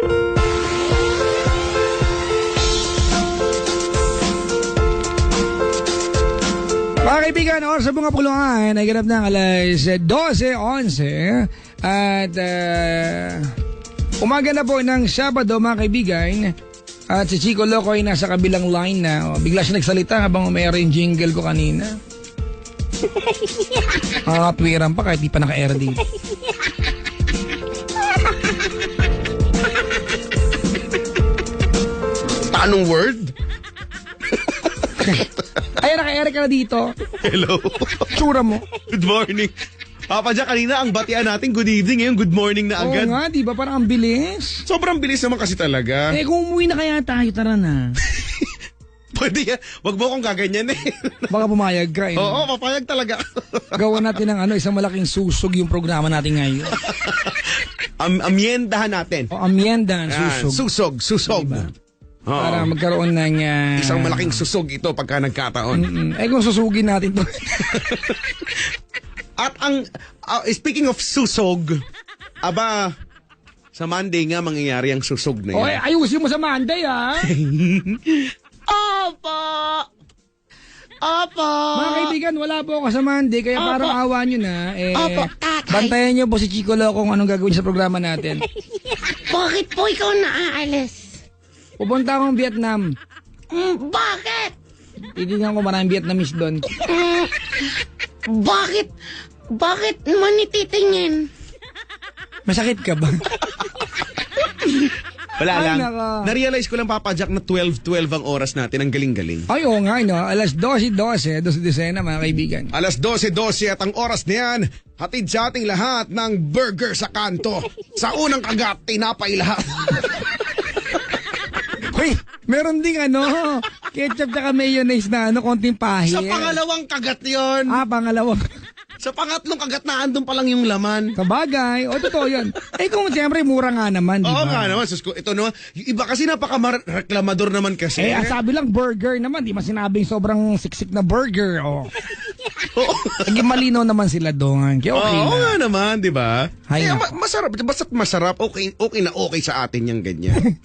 Mga kaibigan, oras sa mga pulungan ay ganap ng alas 12:11 at umaga na po ng Sabado mga kaibigan at si Chico Loco ay nasa kabilang line na bigla siya nagsalita habang umayari yung jingle ko kanina. Nakakatwiran pa kahit di pa naka-air dito. Anong word? Ay, naka-air ka na dito. Hello. Tsura mo. Good morning. Papa Jack, kanina ang batian natin good evening, ngayon good morning na agad. Oo nga, di ba? Parang ang bilis. Sobrang bilis naman kasi talaga. Eh, kung umuwi na kaya tayo, tara na. Pwede yan. Wag mo akong gaganyan eh. Baka pumayag ka. Oo, papayag talaga. Gawa natin ng isang malaking susog yung programa natin ngayon. Amyendahan natin. O, amyenda, susog. Susog. Diba? Oo. Para magkaroon ng... Isang malaking susog ito pagka nagkataon. Eh kung susugin natin to. At ang, speaking of susog, aba, sa Monday nga mangyayari ang susog na yan. Oy, ayusin mo sa Monday, ha? Opo. Mga kaibigan, wala po ako sa Monday, kaya parang awa nyo na. Opo, tatay. Bantayan nyo po si Chico Loco kung anong gagawin sa programa natin. Bakit po ikaw naaalis? Pupunta akong Vietnam. Bakit? Titignan ko maraming Vietnamese doon. Bakit naman ititingin? Masakit ka ba? Wala Ay, lang. naka. Na-realize ko lang, Papa Jack, na 12:12 ang oras natin. Ang galing-galing. Ay, oo nga, no? Alas 12:12, 12 na mga kaibigan. Alas 12:12 at ang oras na yan, hatid sa ating lahat ng burger sa kanto. Sa unang kagat, tinapay lahat. Hoy, meron ding ketchup at mayonnaise na konting pahit. Sa pangalawang kagat yon. Pangalawang. Sa pangatlong kagat na andun pa lang yung laman. Sabagay. O, totoo yun. Eh, kung siyempre, mura nga naman, di ba? Oo nga naman. Sus, ito naman, yung iba kasi napaka-reklamador naman kasi. Eh, sabi lang burger naman. Di ba sinabing sobrang siksik na burger? O. Naging malinaw naman sila doon. Kaya okay Oo na. nga naman, di ba? Hay Kaya na. masarap. Basta't masarap, okay na okay sa atin yung ganyan.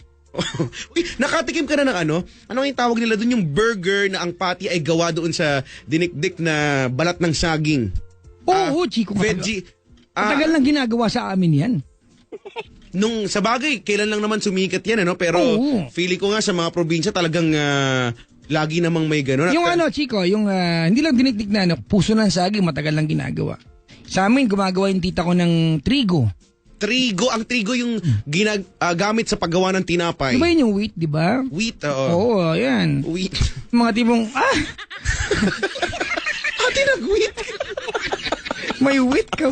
Uy, nakatikim ka na ng ano yung tawag nila doon, yung burger na ang patty ay gawa doon sa dinikdik na balat ng saging. Oo, Chico. Veggie. Matagal lang ginagawa sa amin yan. Nung sa bagay, kailan lang naman sumikat yan, pero Oo. feeling ko nga sa mga probinsya talagang lagi namang may gano'n. Yung Chico, yung hindi lang dinikdik na puso ng saging, matagal lang ginagawa. Sa amin, gumagawa yung tita ko ng trigo. Trigo, ang trigo yung gamit sa paggawa ng tinapay. Di ba yun yung wheat, di ba? Wheat, oo. Oo, yan. Wheat. Mga tipong, Ate, nag-wheat. may wheat ka.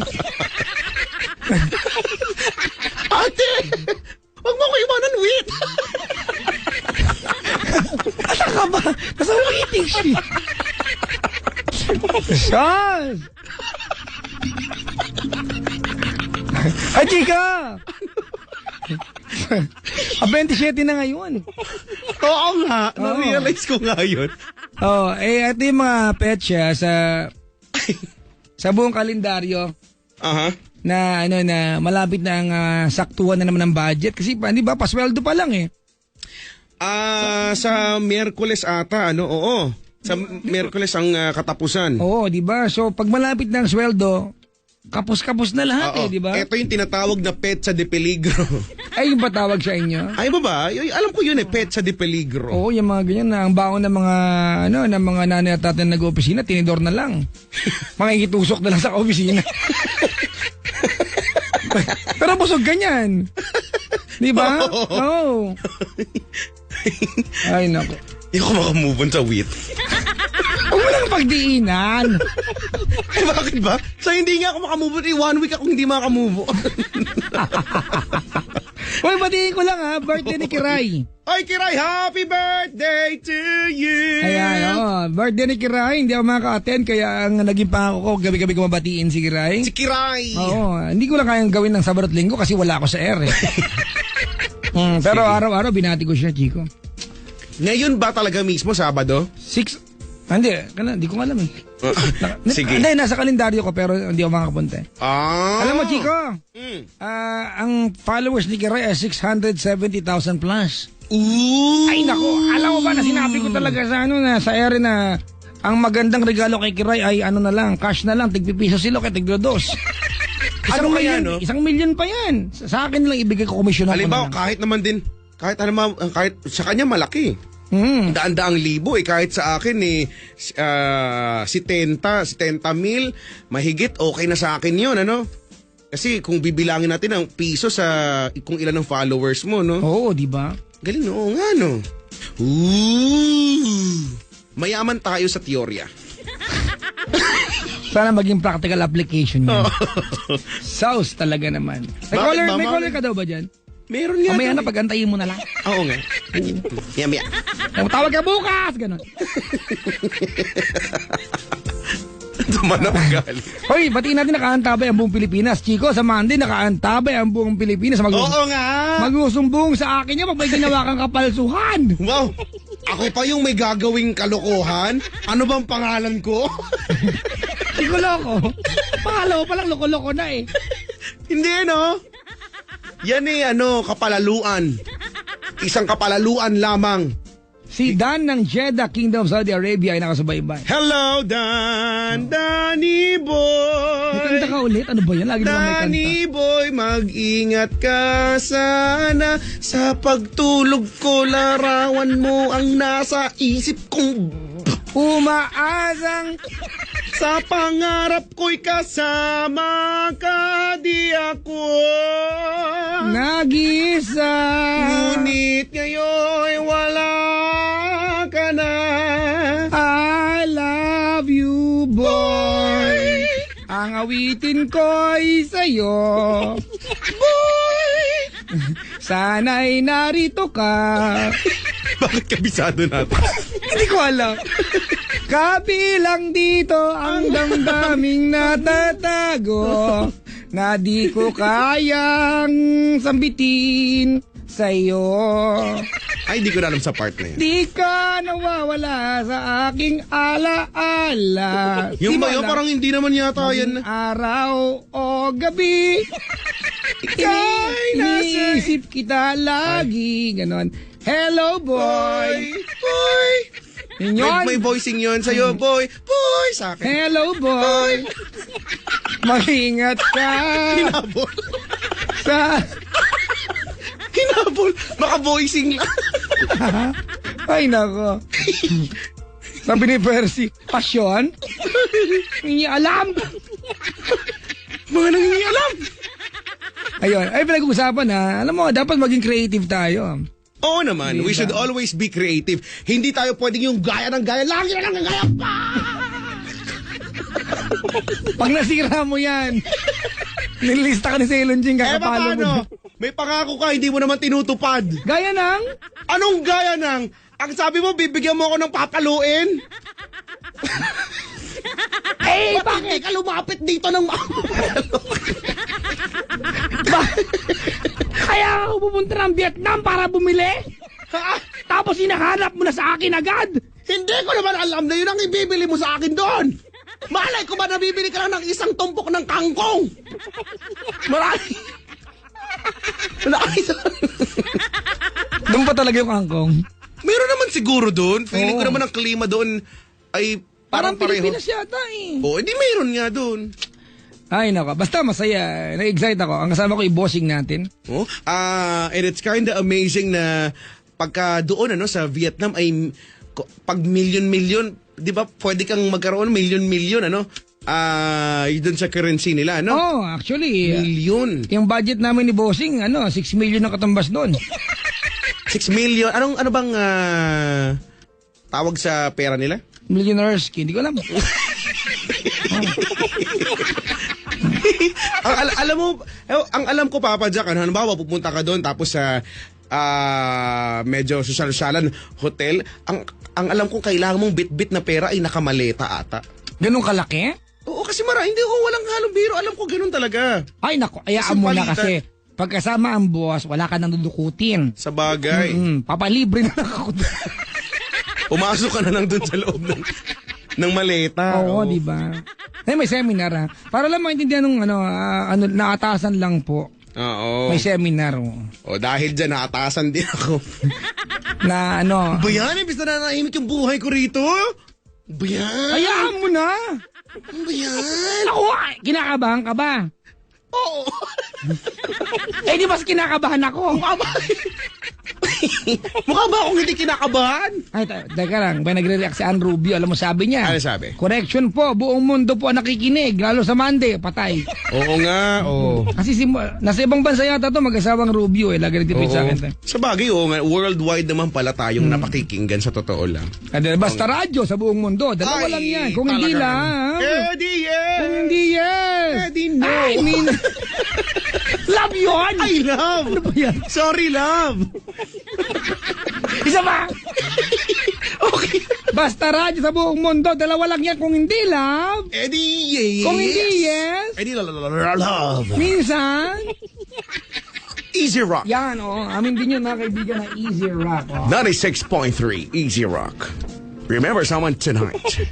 Ate, wag mo ko iwanan wheat. Asa ka ba? Nasa waiting siya. Shaz! Ay, chika! 27 na ngayon. Oo nga, na-realize ko nga yun. Ito yung mga petsa sa buong kalendaryo Aha. na malapit na ang saktuhan na naman ng budget. Kasi di ba, pasweldo pa lang eh. Sa Miyerkules ata, oo. Sa Miyerkules ang katapusan. Oo, di ba? So, pag malapit na ang sweldo, kapos-kapos na lahat di ba? Ito yung tinatawag na petsa de peligro. Ay, yung patawag sa inyo? Ay, ba? Alam ko yun petsa de peligro. Oo, yung mga ganyan na ang baon ng mga ng mga nanay at tatay na nag-opisina, tinidor na lang. Makikitusok na lang sa opisina. Pero busog ganyan. Di ba? Oo. Ay, nako. Hindi ko makamove on sa wheat. Huwag mo lang pagdiinan. Eh, bakit ba? So, hindi nga ako makamove on. 1 week akong hindi makamove on. Hoy, batiin ko lang birthday ni Kiray. Ay, Kiray, happy birthday to you! Ayan, birthday ni Kiray. Hindi ako makaka-attend, kaya ang naging pangako ko, gabi-gabi ko mabatiin si Kiray. Si Kiray! Oo, hindi ko lang kayang gawin ng Sabado at Linggo kasi wala ako sa air eh. Pero araw-araw binati ko siya, Chico. Ngayon ba talaga mismo, Sabado? 6 Hindi ko alam eh. Sige. Hindi, nasa kalendaryo ko pero hindi ako makakapunta eh. Alam mo, Chico, ang followers ni Kiray ay 670,000 plus. Ooh. Ay nako, alam mo ba na sinabi ko talaga sa ere na ang magandang regalo kay Kiray ay ano na lang, cash na lang, tigpipiso silo kay tiglodos. Ano kaya, no? 1 million pa yan. Sa akin lang ibigay ko komisyon ako na Halimbawa, lang. kahit sa kanya malaki. Daan-daang libo kahit sa akin si 10 mil mahigit okay na sa akin 'yon, ano? Kasi kung bibilangin natin ang piso sa kung ilan ang followers mo, no? Oo, di ba? Galing, oo nga, no? Ooh. Mayaman tayo sa teorya. Sana maging practical application yun. Sauce talaga naman. May caller ka daw ba dyan? Meron nga. Mamaya na, pag-antayin mo na lang. Oo nga. Maya. Tawag ka bukas! Ganon. Tumanap galing. Hoy, batiin natin nakaantabay ang buong Pilipinas. Chico, sa Monday nakaantabay ang buong Pilipinas. Oo nga. Mag-usumbong sa akin niya pag may ginawa kang kapalsuhan. Wow. Ako pa yung may gagawing kalokohan? Ano bang pangalan ko? Chico Loco. Pangalawa pa lang, loko-loko na eh. Hindi, no? Yan kapalaluan. Isang kapalaluan lamang. Si Dan ng Jeddah, Kingdom of Saudi Arabia ay nakasubaybay. Hello, Dan! Danny Boy! May kanta ka ulit? Ano ba yan? Lagi naman may kanta. Danny Boy, mag-ingat ka sana. Sa pagtulog ko, larawan mo ang nasa isip kong Umaasang sa pangarap ko'y kasama ka, di ako nag-isa. Ngunit ngayon wala ka na. I love you, boy. Ang awitin ko'y sa'yo. Boy! Sana'y narito ka. Bakit kabisado natin? Hindi ko alam. Kabilang dito ang damdaming natatago na di ko kayang sambitin sa'yo. Ay, di ko na alam sa part na yun. Di ka nawawala sa aking alaala. Yung Di mo ba yun? alam? Parang hindi naman yata yan. Araw o gabi, Ika'y nasa... iniisip kita lagi. Ganon. Hello, boy. Boy! Yun. May voicing yun sa'yo, boy. Boy! Sa akin. Hello, boy. Mag-ingat ka Hinabol. sa... Hinabol. Maka-voicing lang. Ay, nako. Sabi ni Percy, pasyon? Hindi alam. Mga nangingialam. Ayun, ay pinag-uusapan ha. Alam mo, dapat maging creative tayo. Oo naman, we Diba? should always be creative. Hindi tayo pwedeng yung gaya ng gaya. Lagi na lang ng gaya pa! Pag nasira mo yan, nilista ka ni Ceylon Jing, kakapalo mo. paano? May pangako ka, hindi mo naman tinutupad. Gaya ng? Anong gaya ng? Ang sabi mo, bibigyan mo ako ng papaluin? Eh, Ba't hindi ka lumapit dito ng Kaya ako pupunta ng Vietnam para bumili? Ha? Tapos hinahanap mo na sa akin agad? Hindi ko naman alam na yun ang ibibili mo sa akin doon. Malay ko ba nabibili ka lang ng isang tumpok ng kangkong? Marami. Doon pa talaga yung kangkong. Meron naman siguro doon. Feeling ko Oo. naman ang klima doon ay Parang parang pareho. Pilipinas yata eh. Oo, hindi meron nga doon. Ay nako, basta masaya. Na-excite ako. Ang kasama ko i-bossing natin. Oh, and it's kind of amazing na pagka doon sa Vietnam ay pag million-million, 'di ba? Pwede kang magkaroon million-million doon sa currency nila, no? Oh, actually, Million. yung budget namin ni bossing, 6 million ang katumbas doon. 6 million. Ano bang tawag sa pera nila? Millionaires, hindi ko alam. Alam mo, ang alam ko, Papa Jack, halimbawa pupunta ka doon tapos sa medyo sosyal-sosyalan hotel, ang alam ko kailangan mong bit-bit na pera ay nakamaleta ata. Ganun kalaki? Oo, kasi hindi ko walang halong biro. Alam ko ganun talaga. Ay nako, ayaan mo na Palitan. kasi pagkasama ang boss, wala ka nang dudukutin. Sa bagay. Papalibre na lang ako. Pumasok ka na lang doon sa loob ng Ng maleta. Oo, di ba? May seminar ha. Para lang maintindihan ng naatasan lang po. Oo. May seminar. O dahil dyan, naatasan din ako. Na ano. Bayan, imbis na nanahimik yung buhay ko rito. Bayan. Hayaan mo na. Bayan. Ako, kinakabahan ka ba? Oo. Eh, di mas kinakabahan ako. Mukha ba akong hindi kinakabahan? Ay, teka lang. May nagre-react si Ann Rubio. Alam mo sabi niya. Ano sabi? Correction po. Buong mundo po ang nakikinig. Lalo sa Monday. Patay. Oo nga, oo. Kasi nasa ibang bansa yata to mag-asawang Rubio eh. Lagi nagtipid sa akin. Sa bagay, oo nga. Worldwide naman pala tayong napakikinggan sa totoo lang. Basta radyo sa buong mundo. Dalawa lang yan. Kung hindi lang. Eddie, yes! Kung hindi yes. Eddie, no. I mean, love yun. I love. Ano ba yan? Sorry, love. Isa pa. Okay. Basta radyo sa buong mundo. Dalawa lang yan. Kung hindi love. Eddie, yes. Kung hindi yes. Eddie, love. Minsan. Easy Rock. Yan, amin din yun mga kaibigan na Easy Rock. 96.3 Easy Rock. Remember someone tonight.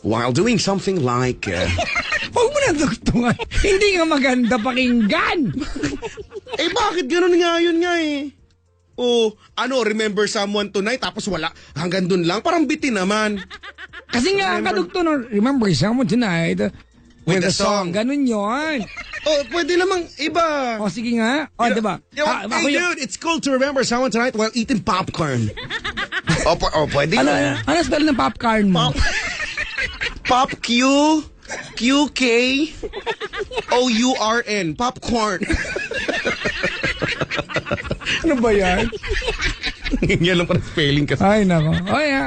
While doing something like... Huwag mo na dugtungan. Hindi nga maganda pakinggan. bakit ganun nga yun nga eh? Remember someone tonight, tapos wala, hanggang dun lang, parang bitin naman. Kasi nga, ang kadugtong, remember someone tonight, With the song. Ganun yun. Pwede namang iba. Sige nga. Diba? Hey dude, it's cool to remember someone tonight while eating popcorn. Pwede na. Ano spell ng popcorn mo? Pop Q Q K O U R N. Popcorn. Ano ba yan? Yan lang parang spelling kasi. Ay, nako.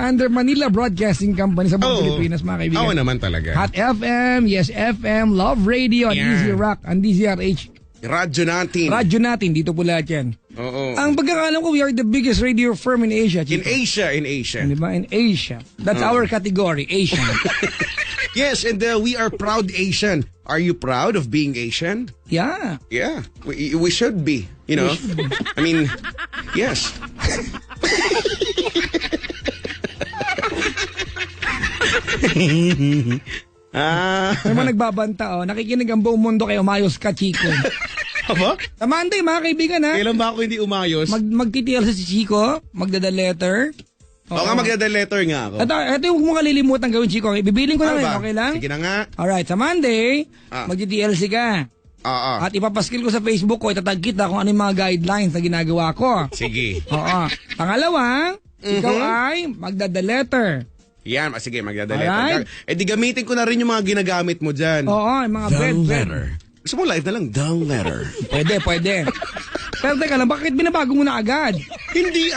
Under Manila Broadcasting Company sa buong Pilipinas, mga kaibigan. Oo naman talaga. Hot FM, Yes FM, Love Radio, and Easy Rock, and DZRH. Radyo natin. Radyo natin, dito po lahat yan. Oo. Ang pagkakalam ko, we are the biggest radio firm in Asia. Chico. In Asia. Diba? In Asia. That's our category, Asian. Yes, and we are proud Asian. Are you proud of being Asian? Yeah. Yeah, we should be, you know. I mean, yes. May mga nagbabanta, nakikinig ang buong mundo kay umayos ka, Chico. Aba? Sa Monday, mga kaibigan, ha? Kailan ba ako hindi umayos? Magtitial sa si Chico, magdada letter. Oo nga, magdada-letter nga ako. Ito yung mo kalilimutan gawin, Chico. Bibiling ko na ngayon, okay lang? Sige na nga. Alright, sa Monday, mag-TLC ka. At ipapaskil ko sa Facebook ko, itatag kita kung ano yung mga guidelines na ginagawa ko. Sige. Oo. Pangalawa, ikaw ay magdada letter. Yan, sige, magdada-letter. Di gamitin ko na rin yung mga ginagamit mo dyan. Oo, yung mga bread. Gusto mo live na lang? The letter. Pwede. Pero teka lang, bakit binabago mo na agad? Hindi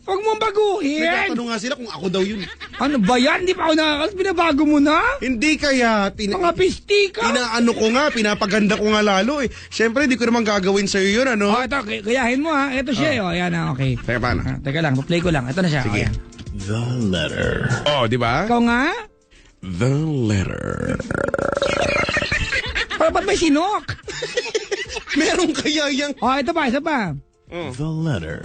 Huwag mong baguhin. Nagtatanong nga sila kung ako daw yun. Ano ba yan? Hindi pa ako nakakalas. Binabago mo na? Hindi kaya. Mga pistika. Inaano ko nga, pinapaganda ko nga lalo eh. Siyempre, hindi ko naman gagawin sa'yo yun, ano? Ito, gayahin mo ha. Ito siya Yan okay. Teka, paano? Teka lang, play ko lang. Ito na siya. Sige. The letter. Di ba? Ikaw nga? The letter. Ba't may sinok? Meron kaya yung... Ito pa, isa pa. The letter.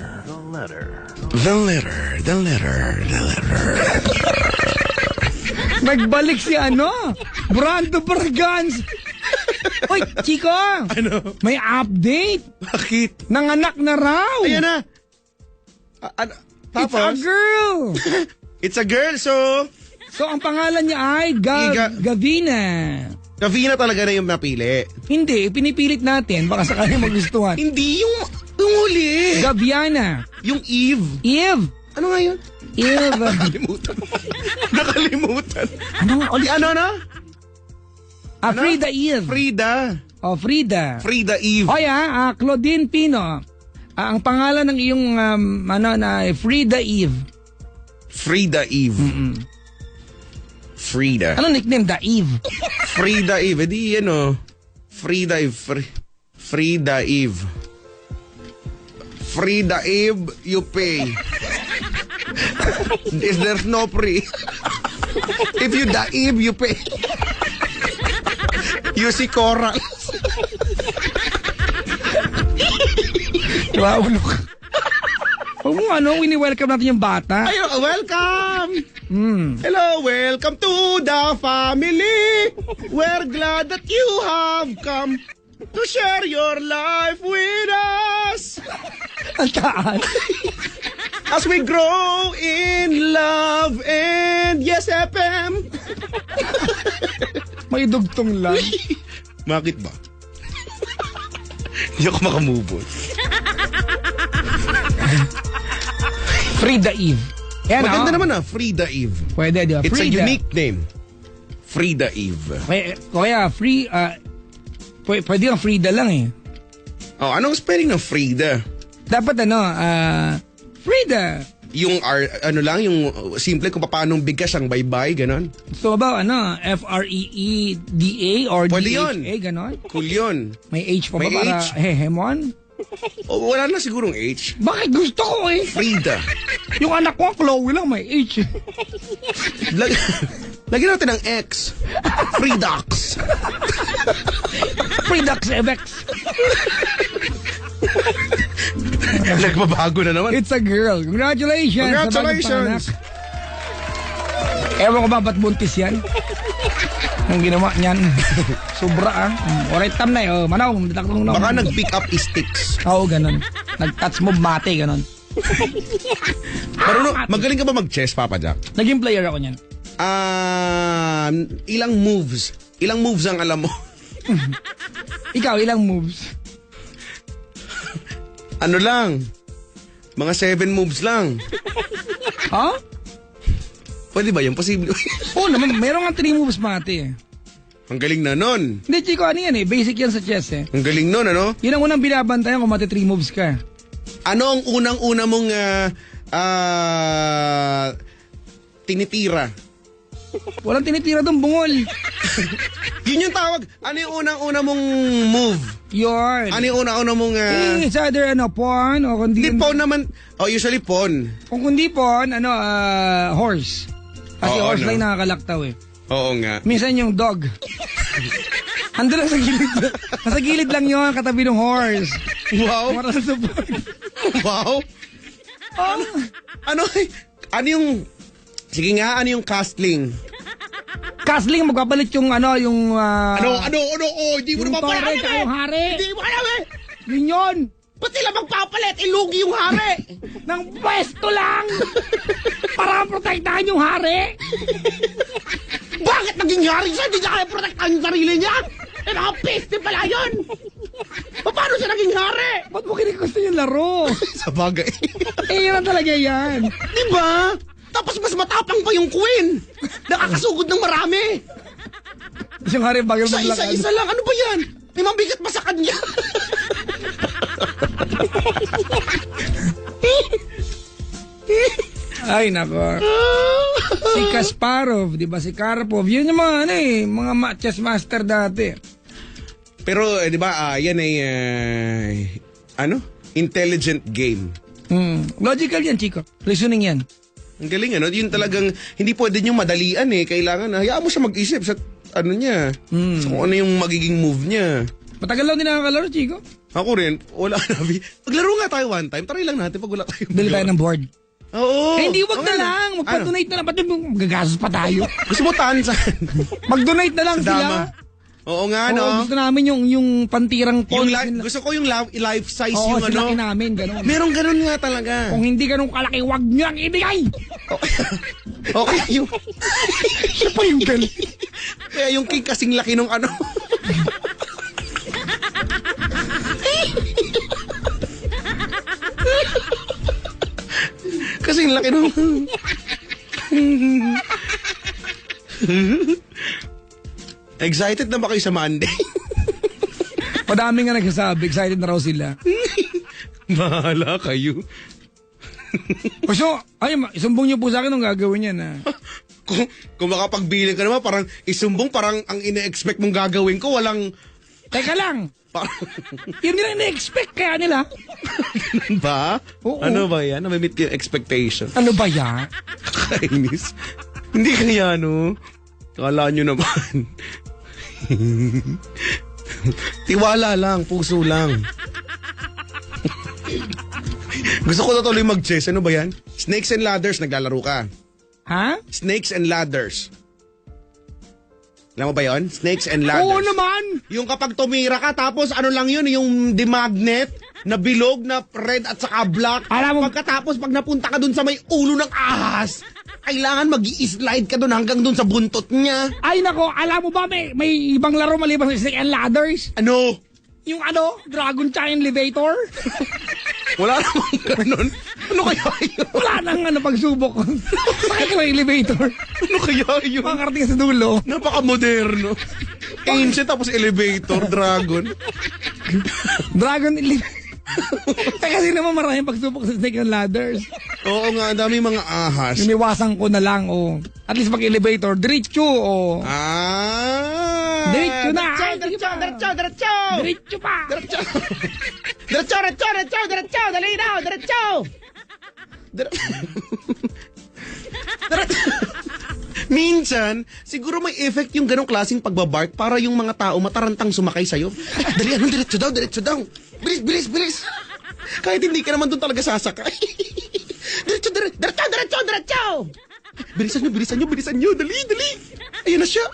Nagbalik si Brando Bargans. Hoy, Chico. Ano? May update. Bakit? Nanganak na raw. Ayan na. It's a girl. It's a girl, so... So, ang pangalan niya ay Gavina. Gavina talaga na yung napili. Hindi, pinipilit natin. Baka sakali magustuhan. Hindi, yung huli. Gaviana. Yung Eve. Eve. Ano nga yun? Eve. Nakalimutan. Ano nga ulit? Ano? Frida Eve. Frida. Frida. Frida Eve. Claudine Pino. Ang pangalan ng iyong Frida Eve. Frida Eve. Frida. Ano nickname? Da Eve. Frida Eve. Frida Eve. Frida Eve. Frida Eve, you pay. There's no free. If you da Eve, you pay. You see Coral. Wow, look. Huwag mo wini-welcome natin yung bata. Ay, welcome! Hmm. Hello, welcome to the family. We're glad that you have come to share your life with us. Ang taas. As we grow in love and yes, FM. May dugtong lang. Bakit ba? Hindi ako makamove on. Frida Eve. Yan, Maganda naman Frida Eve. Pwede, di ba? It's Frida. a unique name. Frida Eve. Kaya pwede yung Frida lang eh. Oh, anong spelling ng Frida? Dapat Frida. Yung yung simple kung paano bigas ang baybay, ganon. So about Freeda or Pwede DHA, yun. ganon? Cool yun. May H pa May ba para H? Hehemon? O, wala na sigurong H. Bakit gusto ko eh? Frida. Yung anak ko, Chloe lang, may H. Lagyan natin ng X. Freedox. Freedox FX. Nagbabago na naman. It's a girl. Congratulations. Congratulations. Sa bagong panganak. Ewan ko ba ba't buntis yan? Ang ginawa niyan. Sobra Alright, tam na Manaw. Baka nag-pick up sticks. Oo, ganon. Nag-touch move mate, ganon. Magaling ka ba mag-chess, Papa Jack? Naging player ako niyan. Ilang moves? Ilang moves ang alam mo? Ikaw, ilang moves? Ano lang? Mga 7 moves lang. Ha? Pwede ba yun? Posible. Oo naman, meron nga 3 moves mate eh. Ang galing na nun. Hindi, Chico, ano yan eh. Basic yan sa chess eh. Ang galing nun, ano? Yun ang unang binabantayan kung mati 3 moves ka. Ano ang unang-una mong tinitira? Walang tinitira doon, bungol. Yun yung tawag. Ano yung unang-una mong move? Yun. Ano yung unang-una mong... It's either pawn o kundi... Hindi, pawn naman. Oh, usually pawn. Kung kundi pawn, horse. Kasi Oo, horse no? lang nakakalaktaw eh. Oo nga. Minsan yung dog. Ando lang sa gilid. Nasa gilid lang yun, katabi ng horse. Wow. Para sa support. Wow. Ano yung... Sige nga, ano yung castling? Castling, magpapalit yung Ano? Oh, hindi mo yung naman pala torre, alam tsaka eh. yung hari. Hindi mo alam eh. Yun yun. Ba't sila magpapalit? Ilugi yung hari. Nang pwesto lang. Para protektahan yung hari. Bakit naging hari siya? Hindi niya kaya protektahan yung sarili niya? Eh, nakapiste pala yun. Paano siya naging hari? Ba't mo kinigusto yung laro? Sa bagay. Yun na talaga yan. Diba? Tapos mas matapang pa yung queen. Nakakasugod ng marami. Yung hari bagal Sa maglakad. isa-isa lang. Ano ba yan? May mabigat pa sa kanya. Ay, nako. Si Kasparov, di ba? Si Karpov. Yun yung mga, mga chess master dati. Pero, di ba, yan ay, intelligent game. Logical yan, Chico. Reasoning yan. Ang galing, Yun talagang, hindi pwede niyong madalian eh. Kailangan, hayaan mo siya mag-isip sa, niya. Sa kung ano yung magiging move niya. Matagal lang din nakakalaro, Chico. Ako rin, wala na. Maglaro nga tayo one time. Try lang natin pag wala tayong Bili tayo ng board. Oo. Hindi, wag na lang. Magpa-donate na lang. Pati magagastos pa tayo. Gusto mo tansan? Mag-donate na lang Sa dama. sila. Oo nga, Oo, gusto namin yung pantirang Yung pawn. gusto ko yung life size Oo, yung silaki namin, gano'n. Meron ganun nga talaga. Kung hindi ganun kalaki, wag nyo ang ibigay. Okay, yung... Siya pa yung galing. Kaya yung king kasing laki nung kasing laki nung... Excited na ba kayo sa Monday? Madami nga nagsasabi, excited na raw sila. Bahala kayo. So, isumbong niyo po sa akin ang gagawin niya na. Kung makapagbilang ka naman, parang isumbong, parang ang ine-expect mong gagawin ko, walang... Teka lang. Yun nila ina-expect kaya nila. Ganun ba? Oo. Ano ba yan? Namimit ko yung expectation. Ano ba yan? Kakainis. Hindi kaya, Kala nyo naman. Tiwala lang, puso lang. Gusto ko na tuloy mag-chess. Ano ba yan? Snakes and ladders, naglalaro ka. Ha? Snakes and ladders. Alam mo ba yun? Snakes and ladders. Oo naman! Yung kapag tumira ka, tapos ano lang yun, yung demagnet na bilog na red at saka black. Alam mo- Pagkatapos, pag napunta ka dun sa may ulo ng ahas, kailangan mag-i-slide ka dun hanggang dun sa buntot niya. Ay nako, alam mo ba may ibang laro maliban sa Snake and Ladders? Ano? Yung Dragon Giant Elevator? Wala namang ganun. Ano kaya yun? Wala nang pagsubok. Sakit ng elevator. Ano kaya yun? Makakarating ka sa dulo. Napaka-moderno. Ancient tapos elevator, dragon. Dragon Elevator. Kasi naman maraming pagsubok sa Snake and Ladders. Oo nga, ang dami mga ahas. Iniwasan ko na lang, At least pag elevator, diretso, Diretso na. Ay, sige pa. Diretso pa. Diretso, dali na, diretso. Minsan, siguro may effect yung ganong klaseng pagbabark para yung mga tao matarantang sumakay sa'yo. Dali, diretso daw. Bilis. Kahit hindi ka naman doon talaga sasakay. Diretso. Bilisan nyo. Dali. Ayun na siya.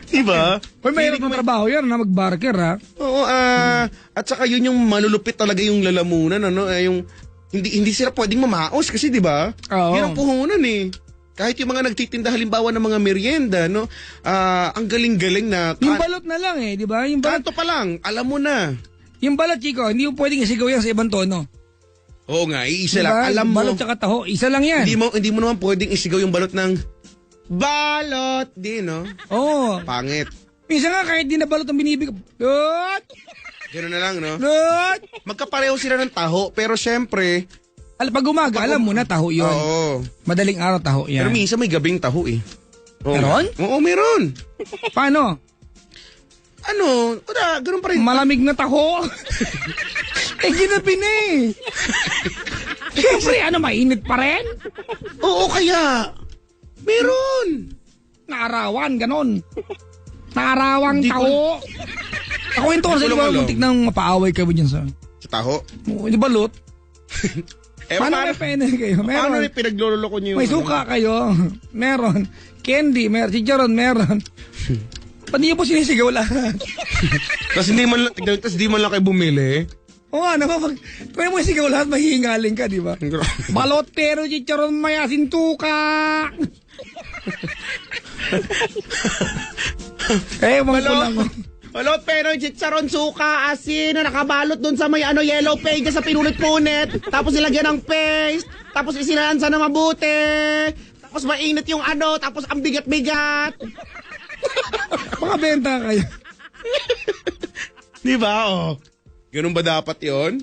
Diba? Hoy, mayroon pang trabaho yan na mag-barker, ha? Oo, at saka yun yung malulupit talaga yung lalamunan, yung hindi sila pwedeng mamaos kasi, di ba? Oo. Yun ang puhunan eh. Kahit yung mga nagtitinda halimbawa ng mga merienda, ang galing-galing na... Yung balot na lang di ba? Yung balot, Kanto pa lang, alam mo na. yung balot, Chico, hindi mo pwedeng isigaw yan sa ibang tono. Oo nga, iisa Diba? lang. Alam mo, Balot tsaka taho, isa lang yan. hindi mo naman pwedeng isigaw yung balot ng... Balot! Di, no? Oo. Pangit. Minsan nga kahit di na balot ang binibig. Lot! Gano'n na lang, no? Lot! Magkapareho sila ng taho, pero syempre... Pag umaga, alam mo na taho yun. Oo. Madaling araw taho yan. Pero minsan may gabing taho eh. Oo Meron? nga. Oo, meron. Paano? Wala, ganun pa rin. Malamig na taho. Ginabi na Siyempre, mainit pa rin? Oo, kaya. Meron. Naarawan, ganon. Naarawang Hindi taho. Ako ito kasi Hindi ko diba, lang muntik nang mapaaway kayo dyan sa... Sa taho. Di ba, Lot? Paano paano, may pene kayo? paano Meron. rin pinagloloko niyo? May suka kayo. Meron. Candy, meron. Chicharon, meron. Ba't niyo po sinisigaw lahat? Tapos hindi man lang kayo bumili. Oo nga naman, pag mo sigaw lahat, mahihingaling ka, di ba? Balot pero chicharon mayasin tuka. Mga kulang ko. Balot pero chicharon suka asin na nakabalot dun sa may yellow page sa pinulit-punit. Tapos nilagyan ng paste. Tapos isinansa na mabuti. Tapos mainit yung tapos ang bigat-bigat. Mga benta kayo. Di ba, Ganun ba dapat yon?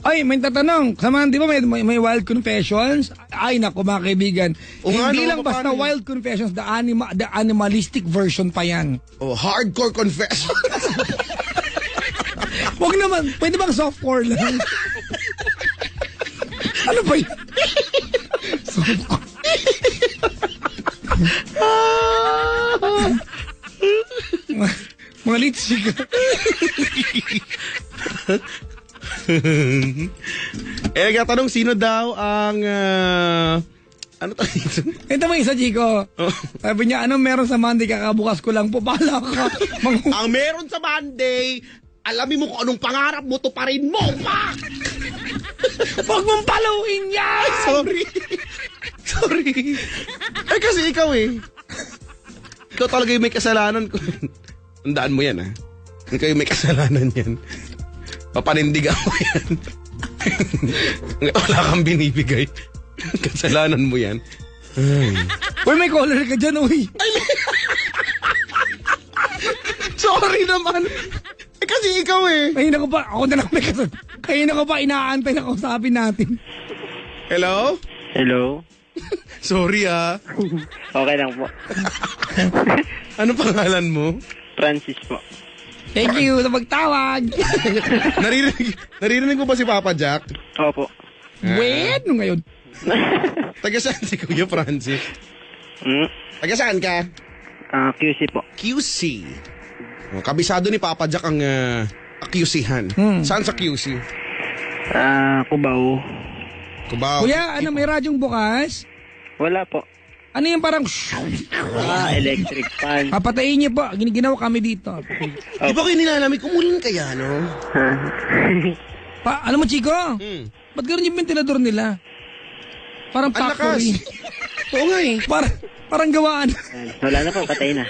Ay, may tatanong. Samahan, di ba may wild confessions? Ay, naku mga kaibigan. O nga, Hindi no, lang basta paano? wild confessions, the animalistic version pa yan. Hardcore confession. Huwag naman, pwede bang softcore lang? Ano ba yun? Softcore. Mga litsig. Nagtatanong sino daw ang ano tayo dito? Ito mo isa, Chico. Sabi niya, meron sa Monday, kakabukas ko lang po. Bahala ka. Ang meron sa Monday, alamin mo kung anong pangarap mo, tuparin mo pa! Huwag mong paluin yan! Sorry. Kasi ikaw Ikaw talaga yung may kasalanan ko. Tandaan mo yan, Ikaw yung may kasalanan yan. Papanindigan mo yan. Wala kang binibigay. Kasalanan mo yan. Uy, may collar ka dyan, uy. Sorry naman. Kasi ikaw Kanina ko pa, ako na lang may kasal. Kanina ko pa, inaantay na kausapin natin. Hello? Hello? Sorry Okay lang po. Ano pangalan mo? Francis po. Thank you sa pagtawag. Naririnig mo ba si Papa Jack? Opo. Wait, no ngayon. Taga saan si Kuya Francis? Taga saan ka? QC po. QC. Kabisado ni Papa Jack ang QC-han. Saan sa QC? Cubao. Kubaw. Kuya, ano, may radyong bukas? Wala po. Ano yung parang Electric fan. papatayin niyo po. Ginawa kami dito. Di ba kayo nilalamig? Umulan kaya, no? Alam mo, Chico? Ba't gano'n yung ventilador nila? Parang Ang lakas. factory. Oo nga eh. Parang gawaan. Wala na po, patay na.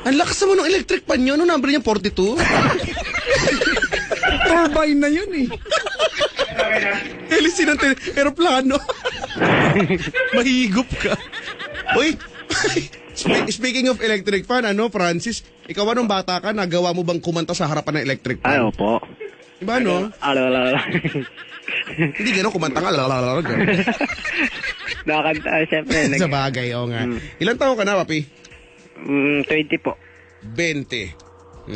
Ang lakas naman ng electric pan nyo. Ano number niya? 42? Turbine na yun eh. Helisin ng aeroplano. Mahigop ka. Uy, speaking of electric fan, Francis, ikaw anong bata ka, nagawa mo bang kumanta sa harapan ng electric Ay, fan? opo. Diba, no? Ala. Hindi gano'n, kumanta nga, lalalala. Nakakanta, siyempre. Sa bagay, oo nga. Ilan taon ka na, papi? 20 po. 20.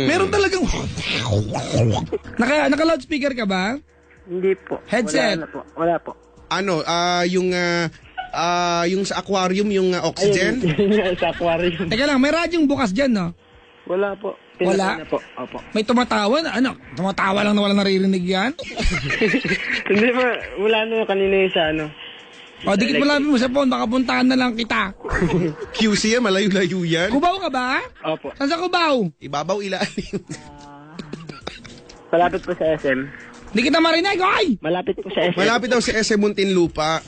Meron talagang... Naka-loudspeaker ka ba? Hindi po. Headset. Wala po. Yung sa aquarium, yung oxygen? Sa aquarium. Teka lang, may radyong bukas dyan, no? Wala po. Wala? Pinatay na po. Opo. May tumatawa? Ano? Tumatawa lang na wala naririnig yan? Hindi po. Wala na kanina yung sa ano. O, dikit mo lapit mo sa phone, baka puntahan na lang kita. QC yan, malayo-layo yan. Cubao ka ba? Opo. Saan sa Cubao? Ibabaw ilalim. Malapit po sa SM. Hindi kita marinig, oy! Malapit po sa SM. Malapit daw si SM Muntinlupa.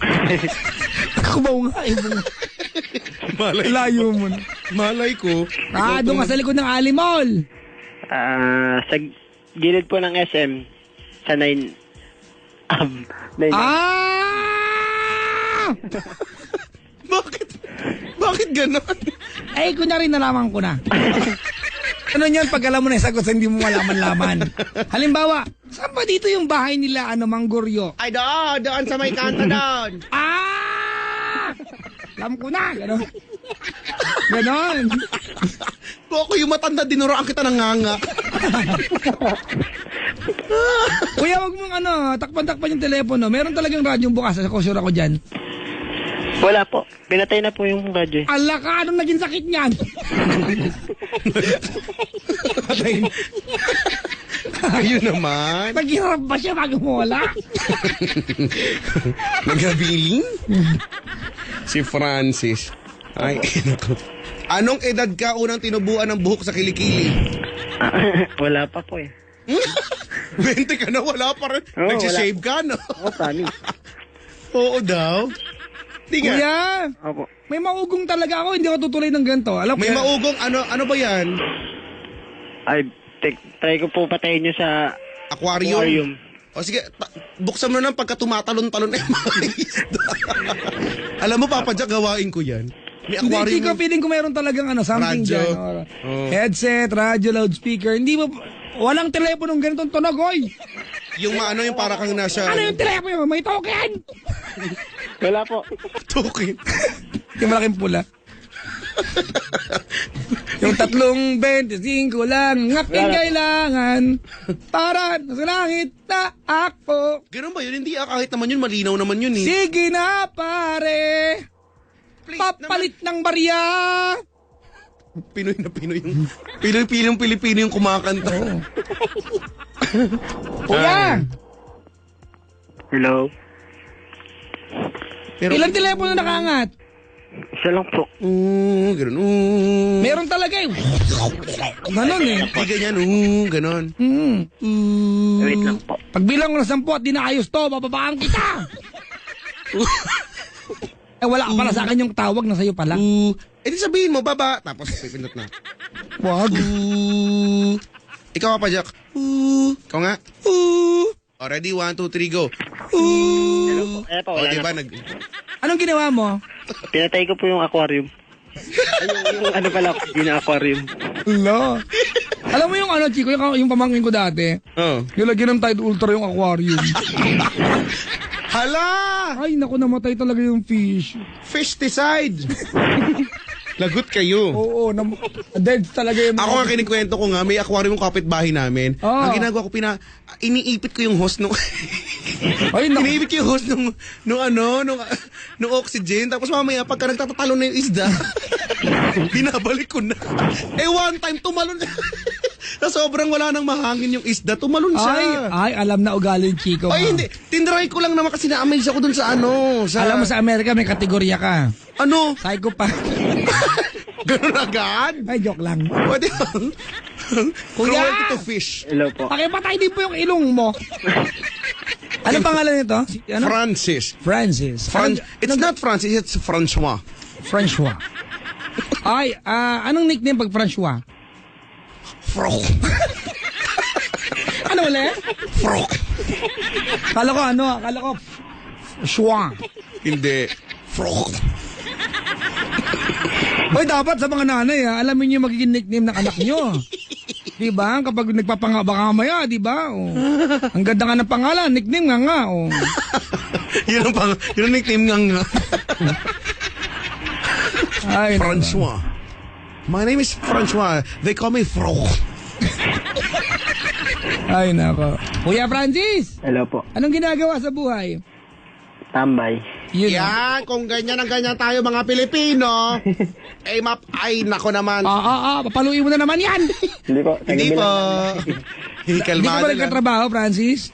Cubao nga, eh. Layo mo na. Malay ko. Doon ka sa likod ng Ali Mall. Sa gilid po ng SM. Sa 9. 9. Bakit ganon? Eh, kunyari nalaman ko na. Ano yun, pag alam mo na yung sagot, hindi mo malaman-laman. Halimbawa, saan ba dito yung bahay nila, Mangguryo? Ay, doon sa may kanto doon. Alam ko na, gano'n. Ganon. Kung ako yung matanda, dinuraan kita ng nganga. Kuya, wag mong takpan-takpan yung telepono. Meron talagang radyong bukas. Sure ako dyan. Wala po. Pinatay na po yung radyo. Ala ka, anong naging sakit niyan? Ayun naman. Naghirap ba siya bago mo wala? Nagabiling? Si Francis. Ay, anong edad ka unang tinubuan ng buhok sa kilikili? Wala pa po eh. 20 ka na, wala pa rin. Oo, Nagsishave ka, no? Oo, promise. Oo daw. Di nga. Kuya, Opo. may maugong talaga ako. Hindi ako tutuloy ng ganito. Alam ko. May maugong, ano ba yan? Ay, try ko po patayin nyo sa Aquarium. O sige, buksan mo na pagka tumatalon-talon na yung mga isda. Alam mo, Papa Jack, gawain ko yan. May Hindi, aquarium. Chico, feeling ko meron talagang something Radyo. dyan. Oh. Headset, radyo, loudspeaker. Hindi mo, walang teleponong ganitong tunog, oy. Yung yung para kang nasa... Ano yung telepono? May token. Wala po. Token. Yung malaking pula. Yung 3.25 lang ang aking kailangan para sa langit na ako. Ganun ba yun? Hindi, kahit naman yun, malinaw naman yun eh. Sige na, pare. Please, Papalit ng barya. Pinoy na Pinoy yung... Pilipino yung kumakanta. Kuya, Hello? Pero, ilang telepono nakaangat? Isa lang po. Ganun. Meron talaga eh. Ganon eh. Di ganyan, ganon. Wait lang po. Pagbilang ko ng 10 at di naayos to, bababaan kita. Wala ka pala sa akin yung tawag na sa'yo pala. Eh di sabihin mo, baba. Tapos pipindot na. Wag. Ikaw pa, Jack. Ikaw nga. Already, 1, 2, 3, go. Eh po, O, wala diba, na. Anong ginawa mo? Pinatay ko po yung aquarium. yung ano pala, hindi na aquarium. Hello. Alam mo yung Chico, yung pamangkin ko dati, Oh. yung lagyan ng Tide Ultra yung aquarium. Hala! Ay, naku, namatay talaga yung fish. Fish decide! Lagot kayo. Oo, dead talaga yung... Ako nga kinikwento ko nga, may aquarium yung kapitbahay namin. Oh. Ang ginagawa ko, iniipit ko yung hose nung... Ay, naku. Iniipit ko yung hose nung oxygen. Tapos mamaya, pagka nagtatatalo na yung isda, binabalik ko na. Eh, one time, Na sobrang wala nang mahangin yung isda, tumalon siya. Ay, alam na ugali yung Chico. Ay, mo. hindi. Tinry ko lang naman kasi na-amaze ako dun sa ano. Sa, Alam mo sa Amerika may kategorya ka. ano? Psychopath. Ganun agad? Ay, joke lang. Pwede lang. Kuya! Cruelty to fish. Hello po. Pakipatay din po yung ilong mo. Ano pangalan nito? Ano? Francis. Francis. It's not Francis, it's Francois. François. Ay, anong nickname pag François? Frog. Ano ulit? Frog. Kala ko, Schwa. Hindi. Frog. Hoy, dapat sa mga nanay, alamin niyo yung magiging nickname ng anak niyo. Diba? Kapag baka maya, diba? Oh. Ang ganda nga ng pangalan, nickname nga. Oh. yun ang nickname nga. Ay, Francois. My name is Francois. They call me Frog. Ay, nako. Kuya Francis, Hello po. anong ginagawa sa buhay? Tambay. Yun. Yan, kung ganyan ang ganyan tayo mga Pilipino. Ay, nako naman. Papaluin mo na naman yan. Hindi po. Hindi po. Hindi ka Kalmado ba lang. nagkatrabaho, Francis?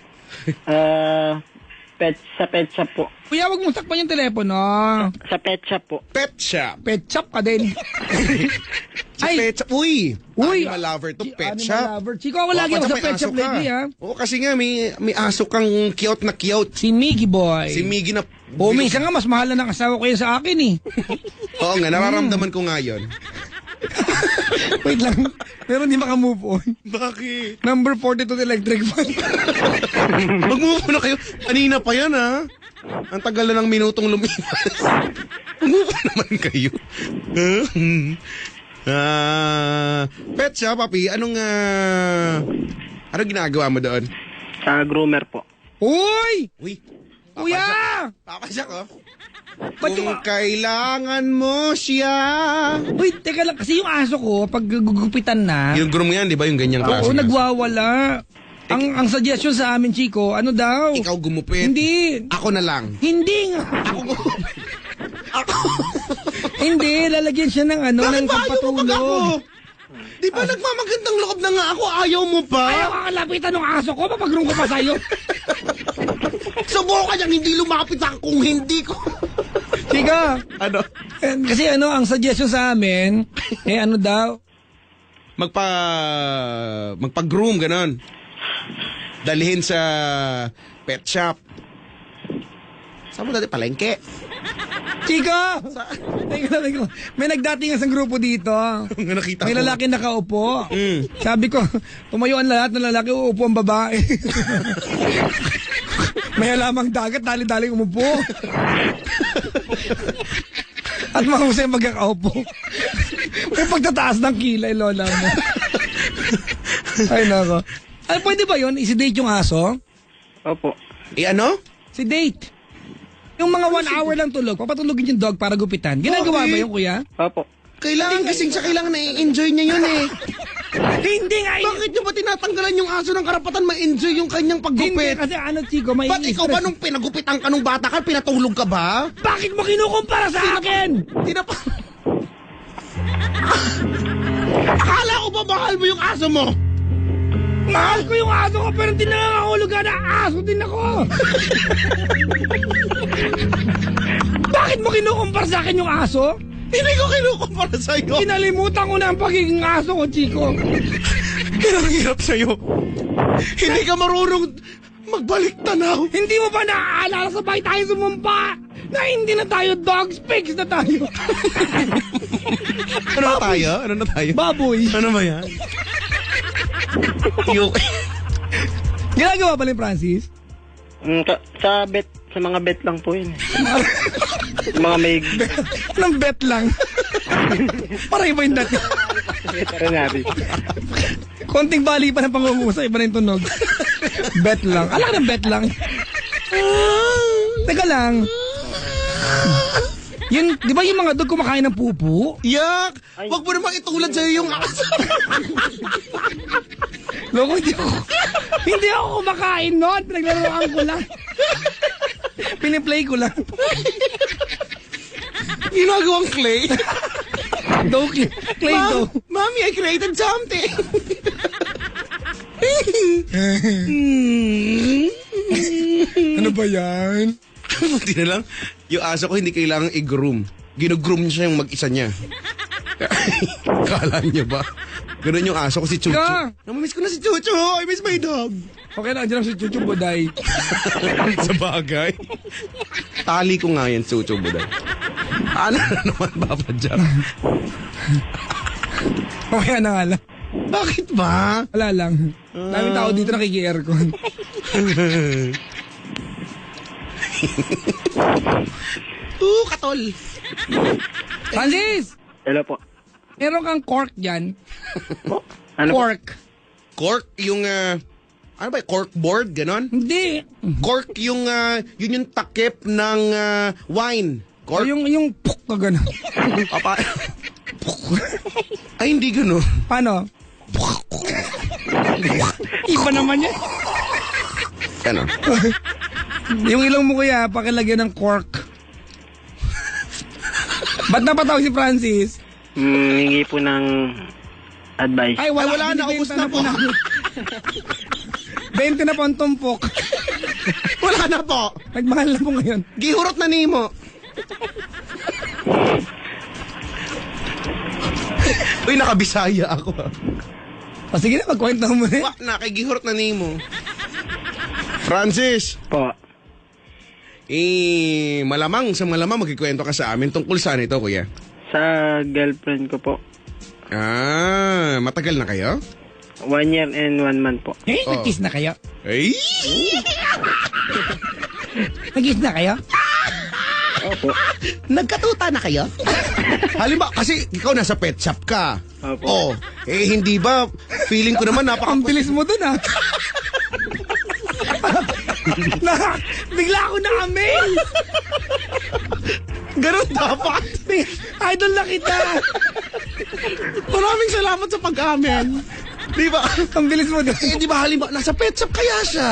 Sa pet shop po. Kuya, wag mo takpan yung telepono. Sa pet shop po. Pet shop. Pet shop ka din. Ay. Pet shop. Uy, animal lover to pet Animal shop. lover. Chico, wala lagi ako sa pet shop lately, ha? Oo, kasi nga may aso kang cute na cute. Si Miggy Boy. Si Miggy na... Minsan nga, mas mahal na ng asawa ko yan sa akin, eh. Oo nga, nararamdaman ko nga yun. Wait lang. Pero hindi makamove on. Bakit? Number 42 electric fan. Mag-move na kayo. Kanina pa yan, ha? Ang tagal na ng minutong lumipas. Mag-move naman kayo. Pet shop, papi. Anong ginagawa mo doon? Sa groomer po. Uy! Uy, Kuya! papasyak, oh. Ba't Kung yung... kailangan mo siya. Uy, teka lang. Kasi yung aso ko, pag gugupitan na, Yung groom yan, di ba? Yung ganyang klase. oo, nga. nagwawala. Ang suggestion sa amin, Chico, ano daw? Ikaw gumupit. Hindi. Ako na lang. Hindi nga. Ako gumupit. Ako. Hindi, lalagyan siya ng ano, Bakit ng ba ayaw mo pag ako? pampatulog. Di ba nagmamagandang loob na nga ako, ayaw mo pa? Ayaw kakalapitan ng aso ko, papagrong ko pa sa'yo. Subukan niyang hindi lumapit ako kung hindi ko. Chica, Ano? kasi ano, ang suggestion sa amin, ano daw, Magpag-groom, ganon. Dalhin sa pet shop. Saan mo dati? Palengke. Chica! Teka lang. May nagdating sa grupo dito. Nakita May ko. lalaki nakaupo. Mm. Sabi ko, tumayo ang lahat ng lalaki, uupo ang babae. May alamang dagat, dali-dali umupo. At mahusay magkakaupo. May pagtataas ng kilay, lola mo. Ay, nako. Ay, pwede ba yun? Isi-date yung aso? Opo. Ano? Si date. Yung mga 1 hour lang tulog, papatulogin yung dog para gupitan. Ginagawa Bakit? ba yun, kuya? Opo. Kailangan kasing siya kailangan na-enjoy niya yun eh. Hindi nga yun. Bakit niyo ba tinatanggalan yung aso ng karapatan ma-enjoy yung kanyang Hindi paggupit? kasi ano, Chico, may Ba't ikaw ba nung pinagupitan ka nung bata ka, pinatulog ka ba? Bakit mo kinukumpara sa akin? Akala ko ba mahal mo yung aso mo? Mahal ko yung aso ko pero hindi nangangahulugan na aso din ako. Bakit mo kinukumpara sa akin yung aso? Hindi ko kinukumpara sa'yo. Kinalimutan ko na ang pagiging aso ko, Chico. Ang hirap sa'yo. Hindi ka marunong magbalik tanaw. Hindi mo ba naaalala sabay tayo sumumpa? Na hindi na tayo dogs, pigs na tayo. Ano na tayo? Ano na tayo? Baboy. Ano ba yan? Ginagawa pala ni Francis? Sa mga bet lang po yun. Mga may Anong bet lang? Para iba yung dati. veterinary. Konting bali pa ng pangungusay, iba na yung tunog. Bet lang. Alam ka ng bet lang. Teka lang. Yun, di ba yung mga dog kumakain ng pupu? Yak! Huwag mo naman itulad sa'yo yung aso. Loko, hindi ako kumakain nun. Pinaglalaroan ko lang. Piniplay ko lang. Ginagawang clay. Clay dough. Mommy, I created something. Ano ba yan? Buti na lang, yung aso ko hindi kailangang i-groom. Ginugroom niya siya yung mag-isa niya. Kala niya ba? Ganun yung aso ko si Chuchu. Ka! Namamiss ko na si Chuchu. I miss my dog. Okay na, andyan lang si Chuchu Buday. Sa bagay. Tali ko nga yan, Chuchu Buday. Ano na naman, Papa Jack? Okay na nga lang. Bakit ba? Wala lang. Daming tao dito nakiki-aircon. Katol. Francis! Hello po. Meron kang cork dyan. Ano po? Cork. Cork, yung, ano ba, cork board, ganon? Hindi. Cork, yung, yun yung takip ng wine. O Cork? yung puk na gano'n. Papa. Ay, hindi ganon. Paano? Iba naman yan. Ganon. Yung ilong mo kuya, pakilagyan ng cork. Ba't napatawag si Francis? Hingi po ng advice. Ay, wala, Ay, wala na, binibenta ubos na po. namin. 20 na po ang tumpok. Wala na po. Nagmahal na po ngayon. Gihurot na nimo. Uy, nakabisaya ako. O sige na, magkwento mo na. Wak na, kay gihurot na nimo. Francis, Po. malamang sa malamang magkikwento ka sa amin tungkol saan ito, kuya? Sa girlfriend ko po. Matagal na kayo? 1 year and 1 month po. Nag-kiss na kayo? Ay! Nag-kiss na kayo? Opo. Nagkatuta na kayo? Halimbawa, kasi ikaw nasa pet shop ka. Opo. Hindi ba, feeling ko naman Ang bilis mo dun ah. Bigla ako na-amaze. Ganun dapat. Idol na kita. Maraming salamat sa pag-amin. Di ba? Ang bilis mo dun. Di ba halimbawa, nasa pet shop kaya siya?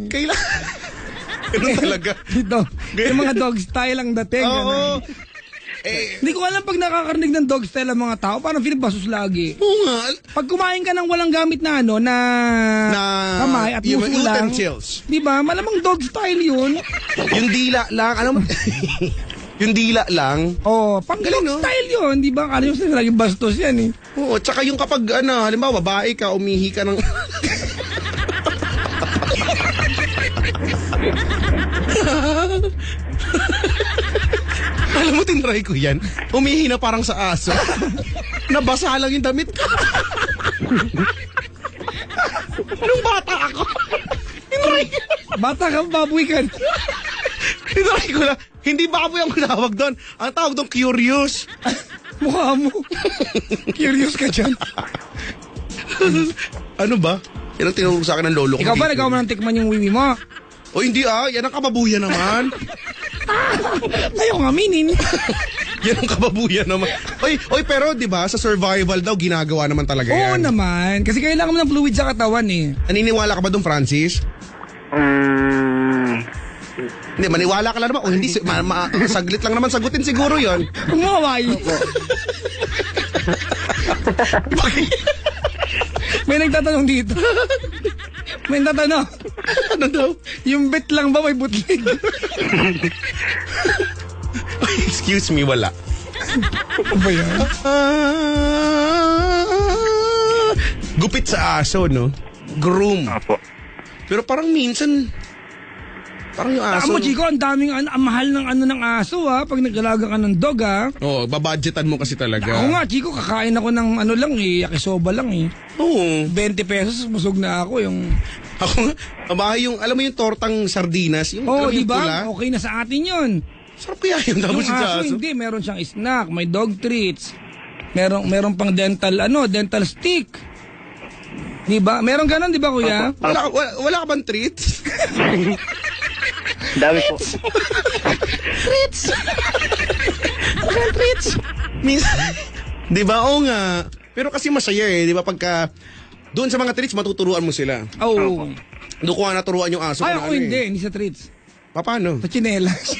Kailangan. Ganun talaga. Dito, yung mga dog style ang dating. Oo. Ano. Hindi ko alam pag nakakarinig ng dog style ang mga tao, parang feeling basos lagi. Oo nga. Pag kumain ka ng walang gamit na ano, na kamay at yung muso lang. utensils. Di ba? Malamang dog style yun. Yung dila lang, ano? Yung dila lang. Oh, pang Galing, dog no? style yun. Di ba? Kala nyo sila laging bastos yan eh. Oo, tsaka yung kapag, halimbawa, babae ka, umihi ka ng... Alam mo, tinry ko yan. Umihi na parang sa aso. Nabasa lang yung damit ko. Nung bata ako. Tinry ko. Bata ka, baboy ka. Tinry ko lang. Hindi baboy ang tawag doon. Ang tawag doon, curious. Mukha mo. Curious ka dyan. Ano ba? Yan ang tinuro sa akin ng lolo ko. Ikaw ba, dito. nagawa mo ng tikman yung wiwi mo? O hindi yan ang kababuyan naman. Ayaw nga aminin. Yan ang kababuyan naman. Oy, pero 'di ba sa survival daw ginagawa naman talaga Oo yan. naman. Kasi kailangan mo ng fluid sa katawan eh. Naniniwala ka ba doon, Francis? Hindi, maniwala ka lang naman. O hindi, saglit lang naman sagutin siguro 'yon. Umaway. May nagtatanong dito. May nagtatanong. Ano daw? Yung bet lang ba may butlig? Excuse me, wala. Ano ba yan? Gupit sa aso, no? Groom. Opo. Pero parang minsan, parang yung aso. Tama, Chico, ang daming ang mahal ng ano ng aso ha. Pag nag-alaga ka ng dog ha. Oo, babudgetan mo kasi talaga. Ako nga, Chico, kakain ako ng ano lang eh, yakisoba lang eh. Oo. 20 pesos, busog na ako yung... Ako nga, mabahay yung, alam mo yung tortang sardinas? Yung, Oh, alam mo di yung pula? ba? Okay na sa atin yun. Sarap kaya yun, tapos Yung sa aso, aso. hindi. Meron siyang snack, may dog treats. Meron pang dental stick. Di ba? Meron ganun, di ba, kuya? Wala ka bang treats? Dami po. Treats. Minsan, di ba? Oo nga. Pero kasi masaya eh, di ba? Pagka, doon sa mga treats, matuturuan mo sila. Oo. Doon ko nga naturuan yung aso. Ay, ko na ako ano hindi. eh. Hindi sa treats. Paano? Sa chinelas.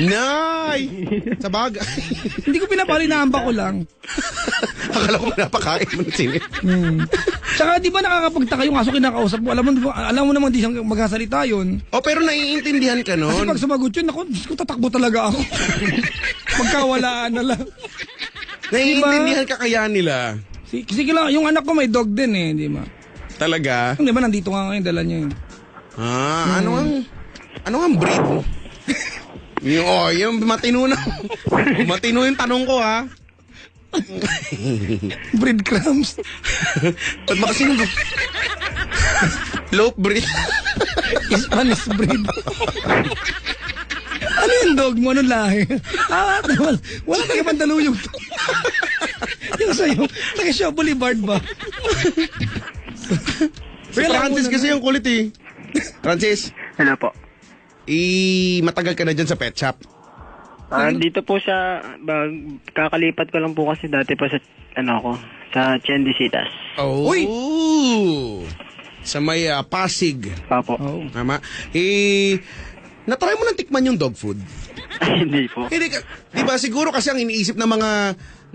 Nay! Sa bagay. Hindi ko pinapali, naamba ko lang. Akala ko napakain mo ng sini. Tsaka di ba nakakapagtaka yung aso kinakausap mo? Alam mo naman di siyang magsasalita yun. O pero naiintindihan ka Kasi nun. pag sumagot yun, ako, Diyos ko, tatakbo talaga ako. Magkawalaan na lang. Naiintindihan ka kaya nila. Sige lang, yung anak ko may dog din eh, di ba? Talaga? Di ba nandito nga ngayon, dala niya yun. Ano ang breed? yung matino na. Matino yung tanong ko, ha? Breadcrumbs. Ba't ba kasi loaf breed? Spanish breed. Ano yung dog mo? Anong lahi? Wala taga Mandaluyong to. Yung sa'yo, taga Shaw Boulevard ba? Si Francis kasi yung kulit eh. Francis, Hello po. matagal ka na dyan sa pet shop. Dito po sa, kakalipat ko lang po kasi dati pa sa, sa Chendisitas. Oh. Uy! Sa may Pasig. Papo. Oh. Tama. Natry mo nang tikman yung dog food? Hindi po. Hindi ka, di ba siguro kasi ang iniisip ng mga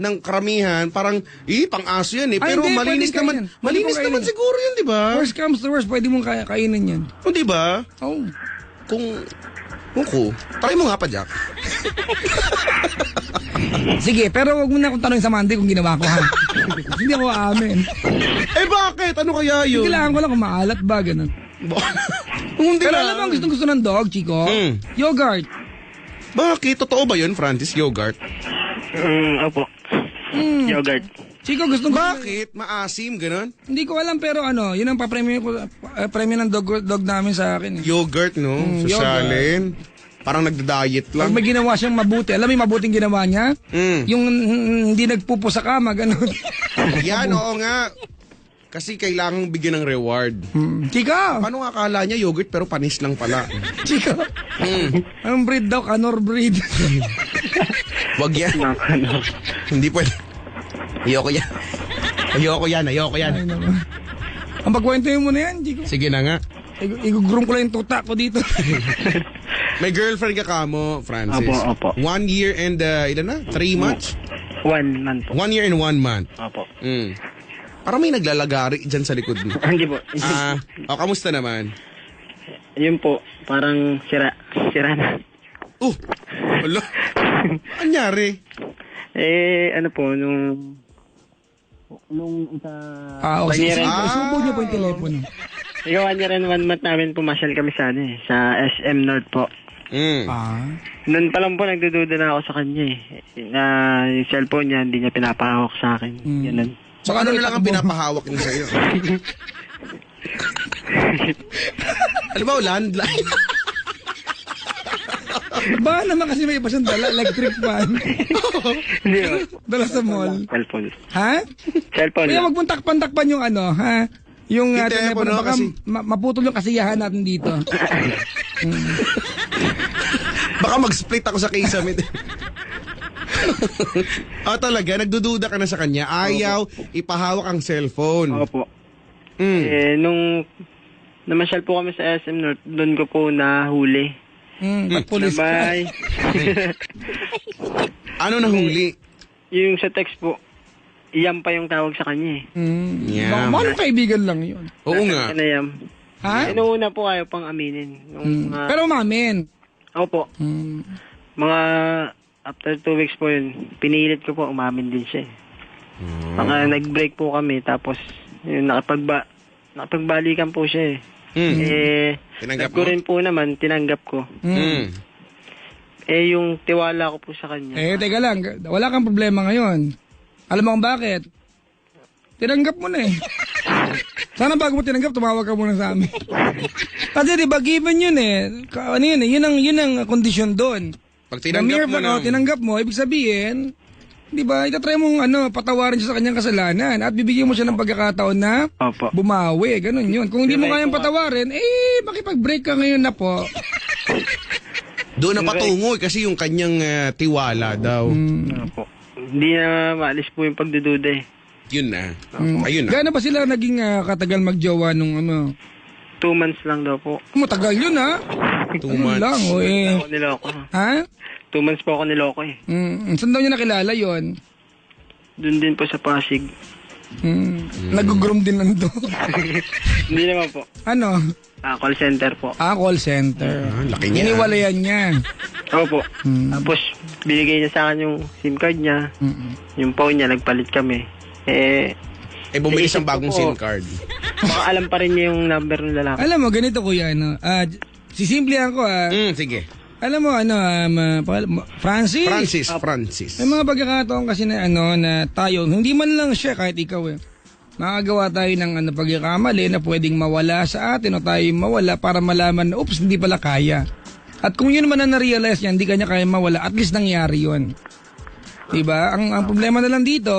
ng karamihan, parang, pang-aso yan eh. Ay, Pero hindi, malinis pwede naman, kainin. Pwede malinis mong naman kainin. siguro yun, di ba? Worst comes to worst, pwede mong kainin yan. O, di ba? Oh. Kung try mo nga pa, Jack. Sige, pero wag mo na akong tanongin sa Monday kung ginawa ko, ha? Hindi ako aamin. Bakit? Ano kaya yun? Kailangan ko lang kung maalat ba, ganun. Hindi Pero lang. alam mo, ang gusto ng dog, Chico? Yogurt. Bakit? Totoo ba yun, Francis? Yogurt? Opo. Yogurt. Chico, gusto ko. Bakit? Maasim, ganun? Hindi ko alam, pero yun ang papremyo ko, premyo ng dog namin sa akin. Eh. Yogurt, no? Sosyalin. Parang nagda-diet Pag lang. may ginawa siyang mabuti, alam mo yung mabuting ginawa niya? Yung hindi nagpupo sa kama, ganun. Yan, oo nga. Kasi kailangang bigyan ng reward. Chico! Paano nga akala niya yogurt pero panis lang pala? Chico! Anong breed daw? Canor breed. Wag yan. Hindi pwede. Ayoko yan. Ayoko yan. Ay naman. Ang pagkwentuhin mo na yan, Chico. Sige na nga. Igugroom ko lang yung tuta ko dito. May girlfriend ka kamo, Francis. Opo. 1 year and, ilan na? 3 months? 1 month po. 1 year and 1 month. Opo. Parang may naglalagari dyan sa likod mo. Hindi po. Kamusta naman? Yun po, parang sira na. Wala. Anyari? Ano po, nung isa... Okay. Pangiran. Subo niyo po yung telepono. Ikaw, 1 year and 1 month namin pumasyal kami sa sa SM North po. Noon pa lang po nagdududa na ako sa kanya na yung cellphone niya hindi niya pinapahawak sa akin. Ganun. So ano na lang ang pinapahawak niya sa'yo? Ano ba, landline? Ba naman kasi may iba siyang dala, electric fan. Hindi po. Dala sa mall. Cellphone. Ha? Cellphone Kaya lang. wag mong takpan-takpan yung ha? Yung Yung telepono, telepono, baka kasi- maputol yung kasiyahan natin dito. Baka mag-split ako sa kisame. Talaga, nagdududa ka na sa kanya. Ayaw ipahawak ang cellphone. Opo. Nung namasyal po kami sa SM North, doon ko po nahuli. Pagpulis ka. Sabay. Ano nahuli? Yung sa text po, iyam pa yung tawag sa kanya Yeah. Mga kaibigan lang yun. Oo nga. Ano yam? Ha? Inuuna po kayo pang aminin. Nung, Pero umamin. Opo. Mga after 2 weeks po yun, pinilit ko po, umamin din siya. Mga nag-break po kami, tapos yun, nakapagbalikan po siya Tinanggap ko mo? rin po naman, tinanggap ko. Yung tiwala ko po sa kanya. Teka lang. Wala kang problema ngayon. Alam mo kung bakit? Tinanggap mo na eh. Sana bago mo tinanggap, tumawag ka muna sa amin. Kasi diba, given yun eh. Ano yun eh, yun ang kondisyon doon. Pag tinanggap mo na. Tinanggap mo, ibig sabihin, di ba, itatry mong patawarin siya sa kanyang kasalanan at bibigyan mo siya ng pagkakataon na Opo. bumawi. Ganun yun. Kung hindi mo Diba, kayang patawarin, makipag-break ka ngayon na po. Doon na patungo kasi yung kanyang tiwala daw. Opo. Hindi na maalis po yung pagdududa eh. Yun na. Ayun na. Gaano ba sila naging katagal magjowa nung 2 months lang daw po. Matagal yun ha? 2 Ano months. lang Ako niloko. Ha? 2 months po ako niloko eh. Saan daw niya nakilala yon? Doon din po sa Pasig. Nag-groom din lang to. Hindi naman po. Ano? Call center po. Call center. Laki niya. Iniwalayan niya. Opo. Tapos, binigay niya sa akin yung SIM card niya. Yung phone niya, nagpalit kami. Bumili siyang naisip ko bagong po. SIM card. Baka alam pa rin niya yung number ng lalaki. Alam mo, ganito kuya, sisimplihan ko Sige. Alam mo, Francis. Francis. May mga pagkakataon kasi na na tayo, hindi man lang siya kahit ikaw makagawa tayo ng pagkakamali na pwedeng mawala sa atin o tayo mawala para malaman na oops, hindi pala kaya. At kung yun man na na-realize niya, hindi kanya kaya mawala, at least nangyari yun. Diba? Ang problema na lang dito,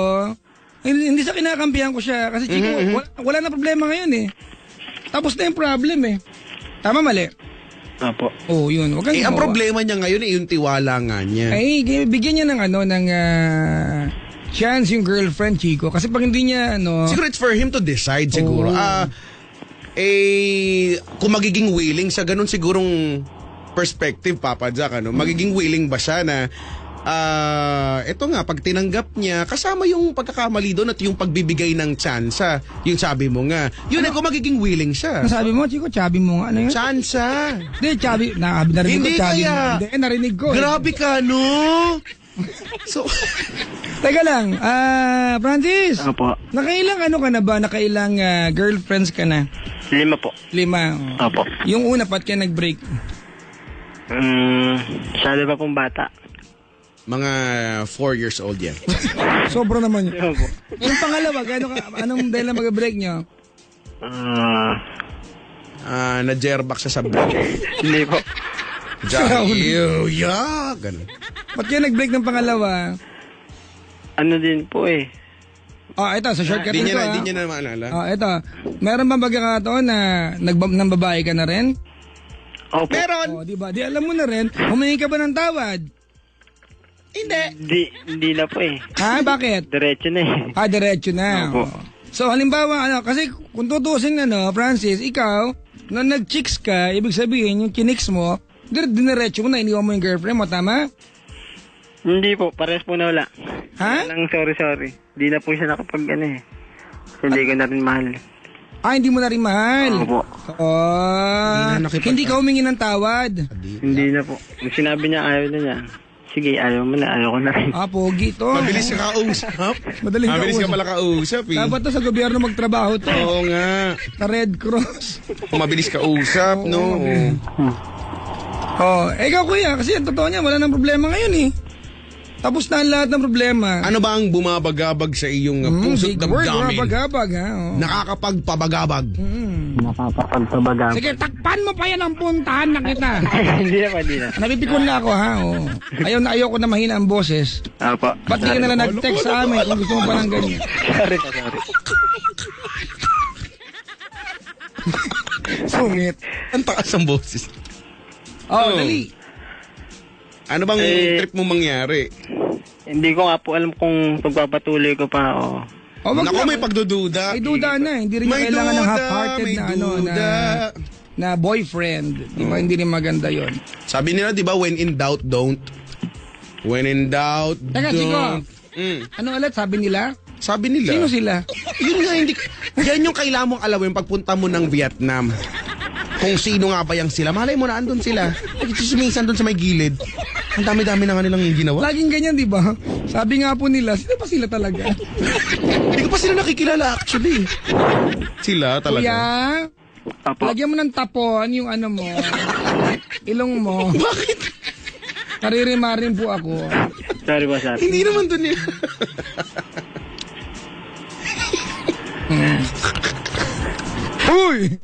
hindi sa kinakampihan ko siya kasi Chico, wala na problema ngayon Tapos na yung problem Tama, mali? Opo. Oh, yun. Wag kang Ang gumawa. problema niya ngayon yung tiwala nga niya. Bigyan niya ng chance yung girlfriend, Chico. Kasi pag hindi niya, Siguro it's for him to decide siguro. Kung magiging willing sa ganun sigurong perspective, Papa Jack, magiging willing ba siya na ito nga, pag tinanggap niya, kasama yung pagkakamali doon at yung pagbibigay ng tsansa. Yung sabi mo nga. Yun kung magiging willing siya. Ang sabi mo, Chico, chabi mo nga. Ano yun? Tsansa. Hindi, chabi. Narinig Hindi ko, chabi kaya. mo. Hindi, narinig ko. Grabe ka, no? So, Teka lang, Francis. Opo. Nakailang ka na ba? Nakailang girlfriends ka na? 5 po. 5. Opo. Yung una, pat ka nag-break? Masyado pa pong bata. mga 4 years old yan. Sobra naman yun. Opo. Yung pangalawa, anong dahil na mag-break nyo? Na-jerback siya sa break. Hindi po. Ganun. Ba't kayo nag-break ng pangalawa? Ano din po Ito, sa shortcut Hindi nito. niya na maalala. Ito. Meron bang pagkakataon na nang babae ka na rin? Opo. Meron. Di ba? Di alam mo na rin. Humingi ka ba ng tawad? Hindi na po Ha? Bakit? Diretso na Diretso na. Opo. So, halimbawa, kasi kung tutusin Francis, ikaw, na nag-chicks ka, ibig sabihin, yung kinix mo, diniretso mo na, iniwan mo yung girlfriend mo, tama? Hindi po, parehas po na wala. Ha? Lang, sorry. Hindi na po siya nakapag Hindi ko na rin mahal. Hindi mo na rin mahal. Opo. Hindi ka humingi ng tawad. Hindi na po. Nung sinabi niya ayaw na niya, sige, ayaw mo na, ayaw ko na rin. Pogi to. Mabilis ka kausap. Mabilis ka pala kausap Dapat to sa gobyerno magtrabaho to. Oo nga. Sa Red Cross. Mabilis ka usap, no? Ikaw kuya, kasi ang totoo niya, wala nang problema ngayon Tapos na ang lahat ng problema. Ano ba ang bumabagabag sa iyong puso't Big word, damdamin? bumabagabag Nakakapagpabagabag. Nakakapagpabaga. Sige, takpan mo pa yan ang puntahan na kita. Hindi na. Napipikon na ako Ayoko na mahina ang boses. Opo. Ba't di ka na lang nag-text sa amin kung gusto mo pa ng ganyan? Sorry. Sungit. Ang taas ang boses. Dali. Ano bang trip mo mangyari? Hindi ko nga po alam kung pagpapatuloy ko pa Wag Naku, na. may pagdududa. May duda na. Hindi rin niya May kailangan ng duda, half-hearted may na duda. na boyfriend. Di ba? Hindi rin maganda yon. Sabi nila, di ba, when in doubt, don't. When in doubt, Teka, don't. Chico. Ano ulit sabi nila? Sabi nila. Sino sila? Yun nga, hindi. Yan yung kailangan mong alam yung pagpunta mo ng Vietnam. Kung sino nga ba yung sila. Malay mo na andun sila. Nagchismisan dun sa may gilid. Ang dami-dami na nga nilang ginawa. Laging ganyan, di ba? Sabi nga po nila, sino ba sila talaga? Hindi ko pa sila nakikilala actually. Sila talaga. Kuya, Opo. lagyan mo ng tapon yung mo, ilong mo. Bakit? Naririmarin po ako. Sorry. Hindi naman dun yun. Uy!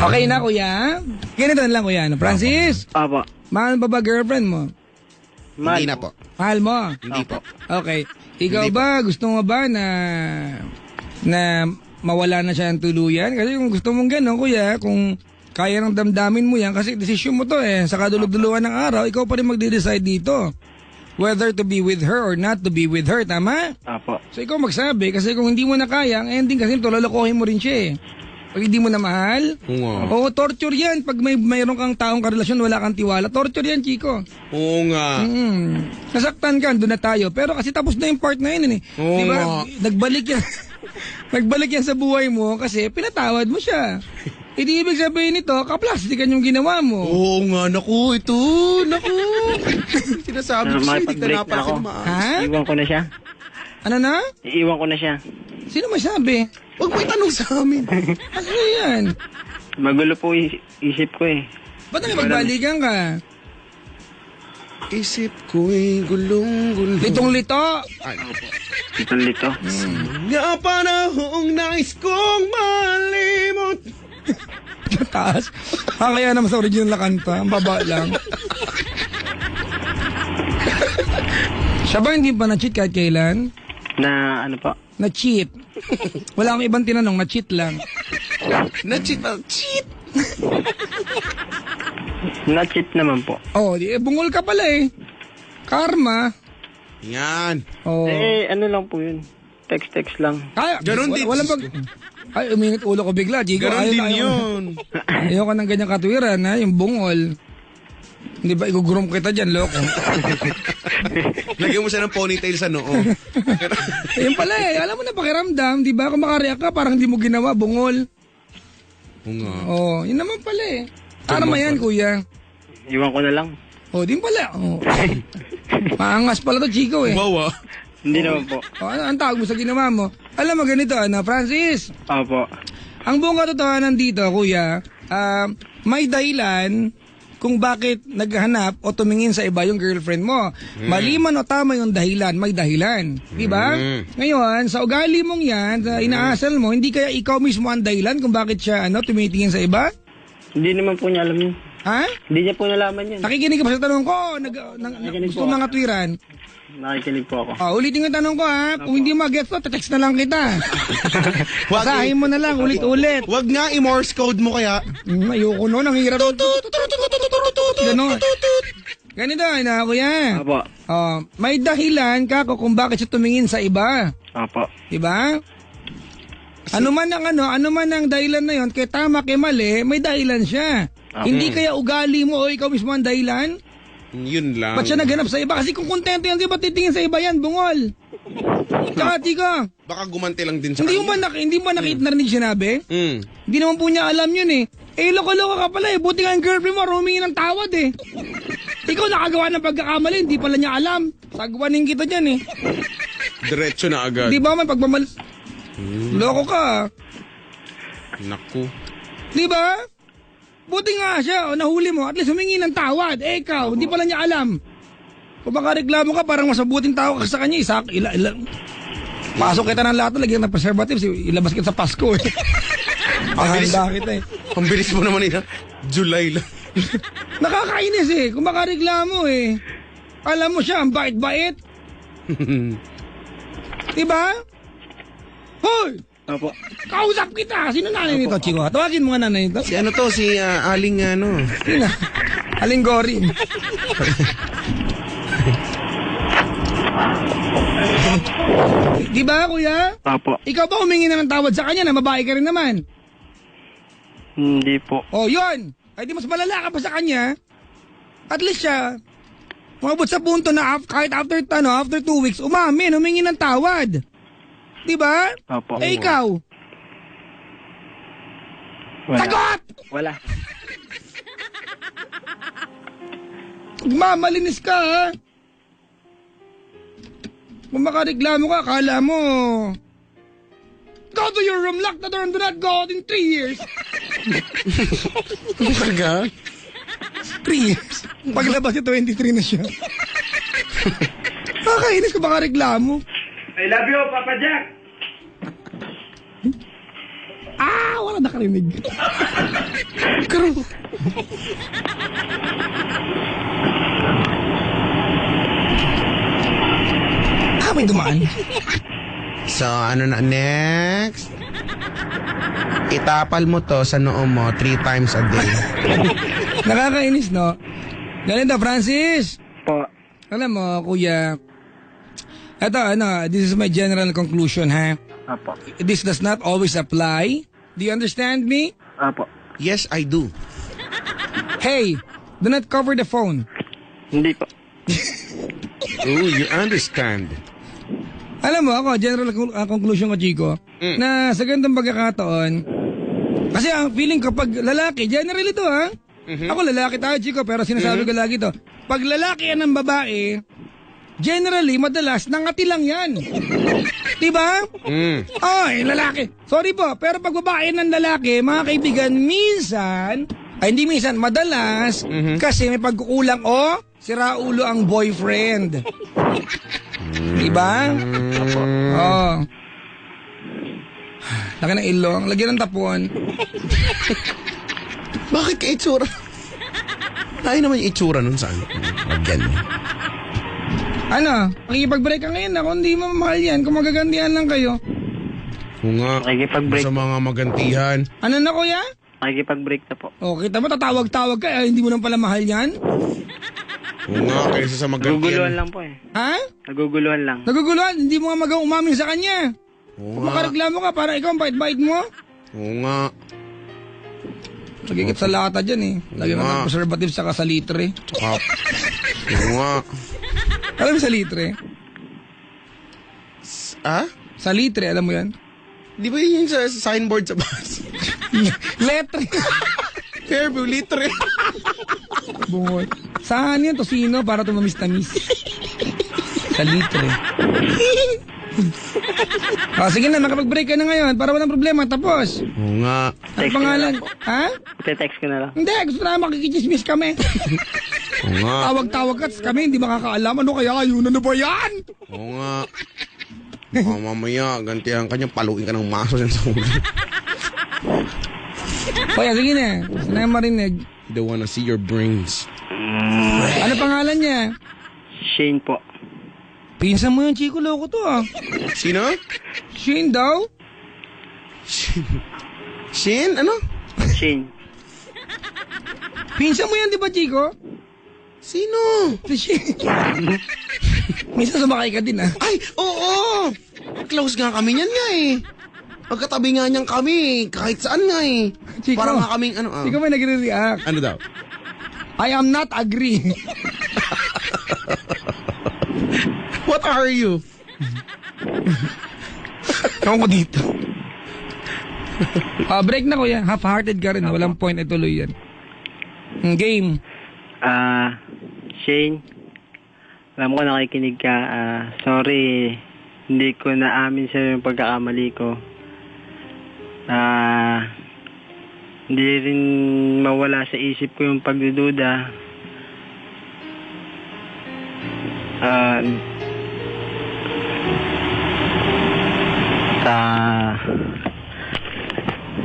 Okay na, kuya. Ganito na lang, kuya. Francis, Opo. mahal ba girlfriend mo? Hindi na po. Mahal mo? Hindi po. Okay. Ikaw ba, gusto mo ba na mawala na siya ng tuluyan? Kasi kung gusto mong gano'n, kuya, kung kaya ng damdamin mo yan, kasi desisyon mo to sa kadulog-duluhan ng araw, ikaw pa rin magde-decide dito. Whether to be with her or not to be with her, tama? Opo. So ikaw magsabi, kasi kung hindi mo na kaya, ang ending kasi lolokohin mo rin siya Pag hindi mo na mahal. Oo. Oo, torture yan. Pag mayroon kang taong karelasyon, wala kang tiwala. Torture yan, Chico. Oo nga. Nasaktan ka, doon na tayo. Pero kasi tapos na yung part na yun, eh. Oo Di ba? nga. Nagbalik yan. Nagbalik yan sa buhay mo kasi pinatawad mo siya. Hindi ibig sabihin nito, kaplastikan yung ginawa mo. Oo nga, naku, ito, naku. Sinasabi ko sa'yo, hindi ka makipag-break napala na ako. maayos. Ha? Iwan ko na siya. Ano na? Iiwan ko na siya. Sino masabi? Huwag mo itanong sa amin. Ano yan? Magulo po isip ko eh. Ba't nakipagbalikan ka? Isip ko'y gulong-gulong. Litong-lito. Ay, Itong lito. nga panahong nais kong malimot. Taas. Kaya naman sa original na kanta. Ang baba lang. Siya ba hindi pa na-cheat kahit kailan? Na ano po? Na-cheat. Wala akong ibang tinanong, na-cheat lang. Na-cheat. Cheat. Na-cheat naman po. Oh, bungol ka pala eh. Karma. Yan. Oh. Ano lang po yun. Text lang. Kaya, Ganon din. Walang pag... Ay, uminit ulo ko bigla. Jigo, Ganon din ayaw- yun. Ayaw ka ng ganyang katwiran, ha? Yung bungol. Hindi ba, igugurum kita dyan, loko. Lagyan mo siya ng ponytail sa noo. Ayun pala eh, alam mo na pakiramdam, di ba? Kung makareact ka, parang hindi mo ginawa, bungol. Oo nga. Oh, yun naman pala eh. Karma yan, kuya. Iwan ko na lang. Oh, din pala. Oh. Maangas pala to, Chico eh. Bawa. Hindi naman po. Oh, ang tawag mo sa ginawa mo? Alam mo ganito, Francis? Opo. Ang buong katotohanan dito, kuya, may dahilan kung bakit naghanap o tumingin sa iba yung girlfriend mo. Mali man o tama yung dahilan, may dahilan. Di ba? Ngayon, sa ugali mong yan, sa inaasal mo, hindi kaya ikaw mismo ang dahilan kung bakit siya tumitingin sa iba? Hindi naman po niya alam yun. Ha? Hindi niya po nalaman yun. Nakikinig ka ba sa tanong ko? Nakikinig Gusto po. mga twiran? Nakikinig po ako. Ulitin yung tanong ko ha. Kung hindi mo mag-get to, text na lang kita. Wag, Basahin mo na lang, ulit-ulit. wag nga i-Morse code mo kaya. Ayoko nun, ang hirap. Ganon. Ganito, kuya. Opo. May dahilan ka kung bakit siya tumingin sa iba. Opo. Diba? Ano man ang dahilan na yon, kay tama, kay mali, may dahilan siya. Okay. Hindi kaya ugali mo o ikaw mismo ang dahilan? Yun lang. Ba't siya naghanap sa iba? Kasi kung kontento yan, di ba titingin sa iba yan, bungol? Tsaka, Chico, Baka gumanti lang din sa hindi mo ba nakita na rin sinabi? Hindi naman po niya alam yun eh. Loko-loko ka pala eh. Buti nga ang girlfriend mo, rumingi ng tawad eh. Ikaw nakagawa ng pagkakamali, hindi pala niya alam. Sagwanin kita dyan eh. Diretso na agad. Di ba man pagmamal... Loko ka. Naku. Di ba? Buti nga siya, nahuli mo, at least humingi ng tawad. Ikaw, hindi pala niya alam. Kung baka reklamo ka, parang masabuting tao ka sa kanya. Pasok kita ng lahat, lagyan ng preservatives, ilabas kita sa Pasko eh. Handa kita eh. Ang bilis mo naman July lang. Nakakainis eh, kung baka reklamo eh. Alam mo siya, ang bait-bait. Diba? Hoy! Opo. Kausap kita! Sino nanay nito, Chico? Tawagin mo nga nanay nito. Si si Aling Sino? Aling Gorin. Diba, kuya? Opo. Ikaw ba humingi na ng tawad sa kanya na babae ka rin naman? Hindi po. Oh, yun! Ay di mas malala ka pa sa kanya. At least siya, umabot sa punto na kahit after 2 weeks, umamin, humingi ng tawad. Diba? Opo. Ikaw, Wala. sagot! Wala. Mamalinis ka, ha? Kung makareklamo ka, akala mo, go to your room, lock the door, and do not go out in 3 years. Talaga? 3 years. Paglabas niya, 23 na siya. Nakakainis kung makareklamo. I love you, Papa Jack! Wala nakarinig. Karo. May dumaan. So, ano na next? Itapal mo to sa noo mo 3 times a day. Nakakainis, no? Ganito, Francis. Po. Alam mo, kuya, eto, this is my general conclusion, ha? Opo. This does not always apply Do you understand me? Apo. Yes, I do. Hey, do not cover the phone. Hindi po. Oh, you understand. Alam mo ako, general conclusion ko, Chico, na sa ganitong pagkakataon, kasi ang feeling ko pag lalaki, general ito ha, ako lalaki tayo, Chico, pero sinasabi ko lagi to, pag lalaki yan ng babae, generally, madalas, nangati lang yan. Diba? Lalaki. Sorry po, pero pag babae ng lalaki, mga kaibigan, minsan, hindi minsan, madalas, kasi may pagkukulang sira ulo ang boyfriend. Diba? Laki ng ilong, lagyan ng tapon. Bakit ka itsura? Tayo naman yung itsura nun saan? Lagyan mo. Ano? Makikipag-break ka ngayon na kung hindi mo mahal yan, kung magagantihan lang kayo. Oo nga. Makikipag-break. Sa mga magantihan. Ano na kuya? Makikipag-break na po. O, kita mo, tatawag-tawag ka, hindi mo nang pala mahal yan? Oo nga, kaysa sa magantihan. Naguguluhan lang po eh. Ha? Naguguluhan lang. Naguguluhan, hindi mo nga umamin sa kanya. Oo Kung nga. makareklamo ka, parang ikaw ang bait-bait mo. Oo nga. Nagigip sa lata dyan eh. Lagi Oo nga. naman preservative sa kasalitre. Oo nga. Alam mo sa litre? Ah? Sa litre, alam mo yan? Di ba yun yung sa signboard sa bus? Letre. Fairview, litre. Bungot. Saan yan? Tosino para tumamis-tamis. Sa litre. Sige na, makapag-break ka na ngayon para walang problema. Tapos. Oo nga. Ang Text pangalan? ko na lang po. Ha? Ite-text ko na lang. Hindi, gusto na makikichismis kami. Oo nga. Tawag-tawag ka, kami hindi makakaalam. Ano kaya yun? Ano ba yan? Oo nga. Mamaya, gantihan ka niya, paluin ka ng maso dyan sa ulo. Kaya, sige na. Gusto na yung marinig. They wanna see your brains. Ano pangalan niya? Shane po. Pinsan mo yung Chico, loko to ah. Sino? Shane daw? Shin? Ano? Shane. Pinsan mo yan, di ba, Chico? Sino? Si Shane. Minsan sumakay ka din ah. Ay, oo! Close nga kami niyan nga eh. Pagkatabi nga niyan kami, kahit saan nga eh. Chico, Para nga kaming ano. Chico may nagre-react. Ano daw? I am not agree. What are you? Ewan ko dito. Break na kuya. Half-hearted ka rin. Walang point. Ituloy yan. Game. Shane, alam ko nakikinig ka. Sorry, hindi ko naamin sa'yo yung pagkakamali ko. Hindi rin mawala sa isip ko yung pagdududa.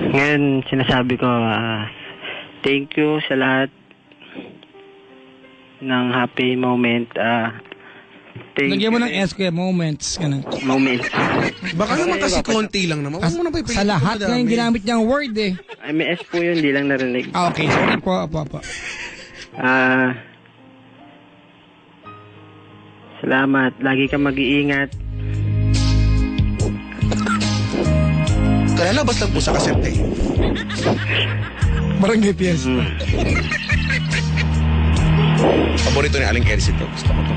Ngayon, sinasabi ko, thank you sa lahat ng happy moment. Lagyan mo ng S kuya. Moments. Ganun. Moment. Baka naman kasi konti lang naman. Huwag mo na pa Sa lahat na yung ginamit niyang word eh. Ay, may S po yun, hindi lang narinig. Okay. Sorry po. Salamat. Lagi ka mag-iingat. Kalalabas lang po sa kasente. Barangay PS. Paborito ni Aling Elsie to. Gusto ko to.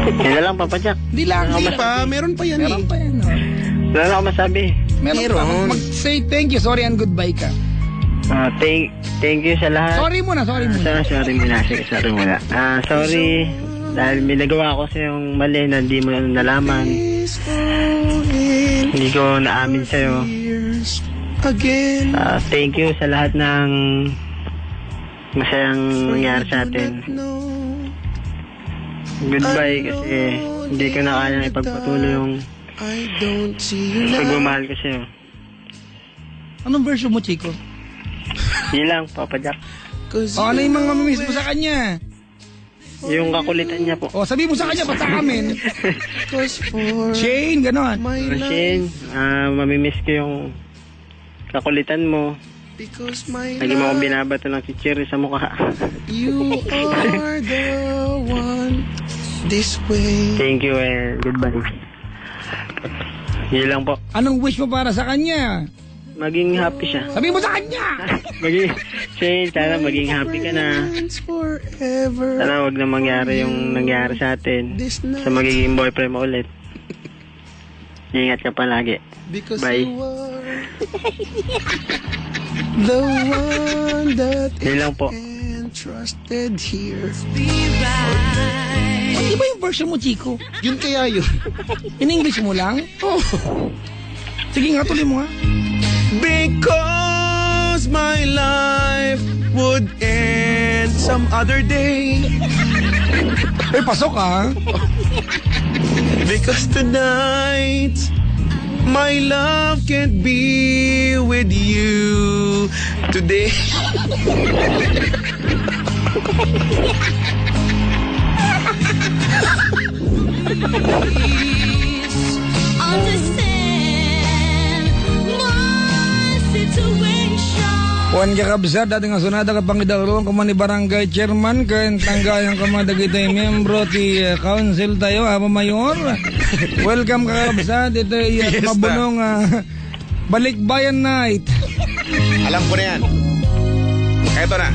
Yan na lang, Papa Jack. Hindi lang. Hindi pa, meron pa yan Meron eh. pa yan. Oh. Wala na ako masabi. Meron pa. Mag-say thank you, sorry and goodbye ka. Thank you sa lahat. Sorry muna. Sorry muna. Sige, sorry muna. Sorry. Dahil may nagawa ko sa yung mali na hindi mo nalaman. Hindi ko naamin sa'yo. Thank you sa lahat ng masayang nangyari sa atin. Goodbye kasi hindi ko na kayang ipagpatuloy yung pagmamahal ko sa'yo. Anong version mo, Chico? Yun lang, Papa Jack. Ano yung mga mamimiss mo sa kanya? Yung kakulitan niya po. Sabi mo sa kanya, ba't sa amin? Shane, gano'n. Shane, mamimiss ko yung kakulitan mo. Lagi mo akong binabato ng chichiri sa mukha. You are the one this way. Thank you and goodbye. Yun lang po. Anong wish mo para sa kanya? maging happy siya. Sabi mo sa kanya! Sana maging happy ka na. Forever. Sana wag na mangyari yung nangyari sa atin. Sa magiging boyfriend mo ulit. Ingat ka palagi. Because Bye. you are the one that Yun lang po. entrusted here. Hindi ba yung version mo, Chico? Yun kaya yun. In English mo lang? Oh. Sige nga, tuloy mo nga. Because my life would end some other day. Eh, pasok ah. Because tonight my love can't be with you today. Understand my situation. Juan Kakabsat, dati nga sunada ka pangidaro ang kumani barangay chairman kan tanggayan kamada kita miyembro ti council tayo, Amo Mayor. Welcome Kakabsat, ito Fiesta. mabunong balikbayan night. Alam ko na yan. Eto na.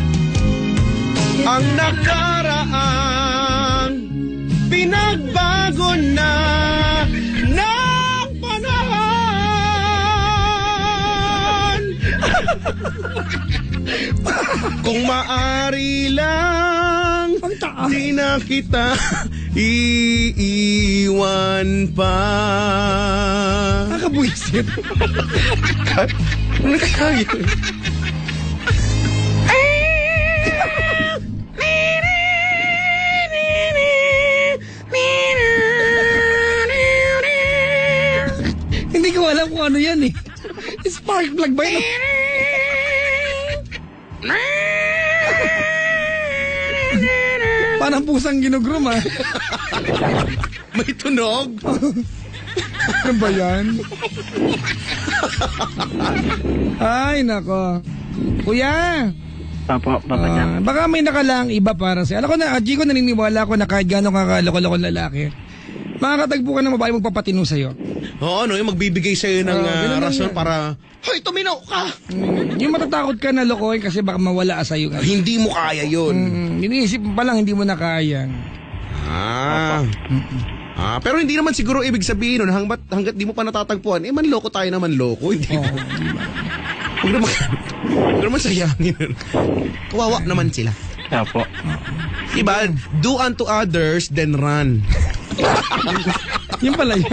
Ang nakaraang pinagbago na ng panahon. Kung maari lang, Ang taas. di na kita iiwan pa. Nakabwisit. Ano kaya yun? Hindi ko alam kung ano yan eh. Spark plug ba yun? Parang pusang ginugrum ah. May tunog? Ano ba yan? Ay, nako. Kuya, Papa Jack. baka may nakalaang iba para sa'yo. Alam ko na, Chico, naniniwala ko na kahit gano'ng kakaloko-loko lalaki, makakatagpo ka ng babae magpapatino sa'yo. Oo, no, yung magbibigay sa'yo ng ganun lang rason yan. para, hoy, tuminaw ka! Yung matatakot ka na lokohin kasi baka mawala sa'yo. Hindi mo kaya yun. Iniisip mo pa lang, hindi mo na kaya. Pero hindi naman siguro ibig sabihin nun, hanggat di mo pa natatagpuan, manloko tayo na manloko. Hindi. Huwag naman sayangin. Kawawa naman sila. Opo. Diba? Do unto others, then run. Yun pala yun.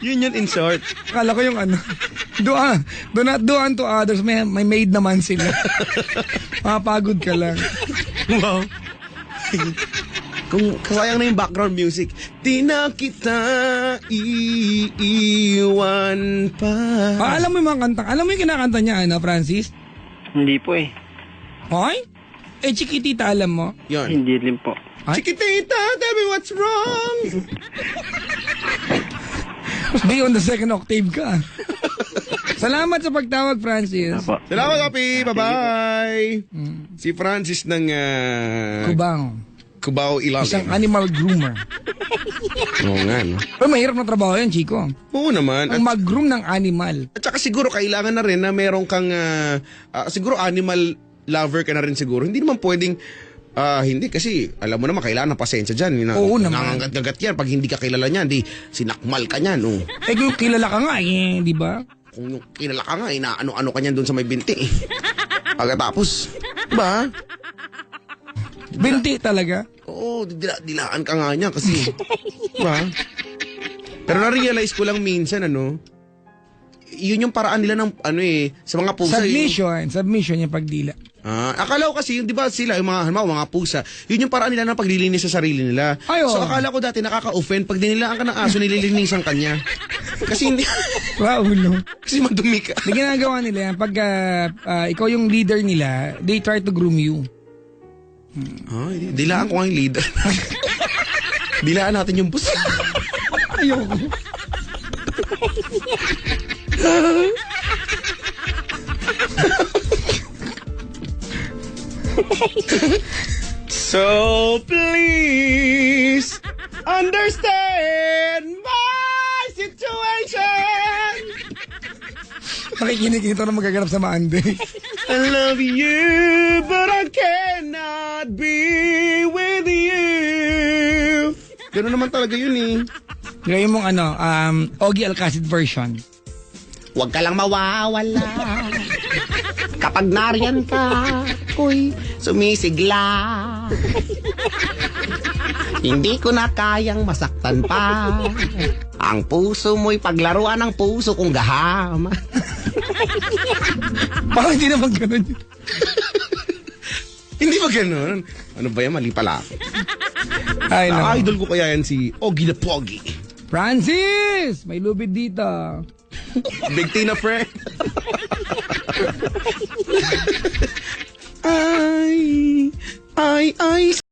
Yun yun in short. Akala ko yung ano, do not do unto others, may maid naman sila. Mapagod ka lang. Wow. Kung kasayang na yung background music, di na kita iiwan pa. Alam mo yung mga kanta, alam mo yung kinakanta niya, Francis? Hindi po eh. Hoy? Eh, Chiquitita, alam mo? Yun. Hindi rin po. Ay? Chiquitita, tell me what's wrong. Be on the second octave ka. Salamat sa pagtawag, Francis. Opo. Salamat, Kapi. Bye-bye. Si Francis ng Kubang. Cubao, Iloilo. Isang animal groomer. Oo nga, no? Pero mahirap na trabaho yan, Chico. Oo naman. Ang mag-groom ng animal. At saka siguro kailangan na rin na meron kang, siguro animal lover ka na rin siguro. Hindi naman pwedeng, hindi kasi alam mo naman kailangan ng pasensya dyan. Oo naman. Nangangagat yan. Pag hindi ka kilala niyan, di sinakmal ka niyan. Oh. Eh, kung kilala ka nga, di ba? Kung yung kilala ka nga, ano-ano ka niyan doon sa may binti. Pagkatapos, diba? Binti talaga. Oo, dilaan ka nga niya kasi, diba? Pero na-realize ko lang minsan, yun yung paraan nila ng, sa mga pusa. Submission yung pagdila. Akala ko kasi, di ba sila, yung mga, halimbawa, mga pusa, yun yung paraan nila ng paglilinis sa sarili nila. Ay, oo. So akala ko dati nakaka-offend pag dinilaan ka ng aso, nililinisan ka niya. Kasi hindi, Wow, no. kasi madumi ka. Yung ginagawa nila yan, pag ikaw yung leader nila, they try to groom you. Dilaan ko nga yung leader. Dilaan natin yung pusa. Ayoko. So please understand my situation. Nakikinig ito na magaganap sa Monday. I love you, but I cannot be with you. Ganun naman talaga yun eh. Ngayon mong Ogie Alcacid version. Huwag ka lang mawawala. Kapag nariyan ka, ko'y sumisigla. Hindi ko na kayang masaktan pa. Ang puso mo'y paglaruan ng puso kong gahama. Parang hindi naman ganun yun. Hindi ba ganun? Ano ba yan? Mali pala ako. Ay, no. Idol ko kaya yan si Ogie the Pogi. Francis! May lubid dito. Big Tina friend.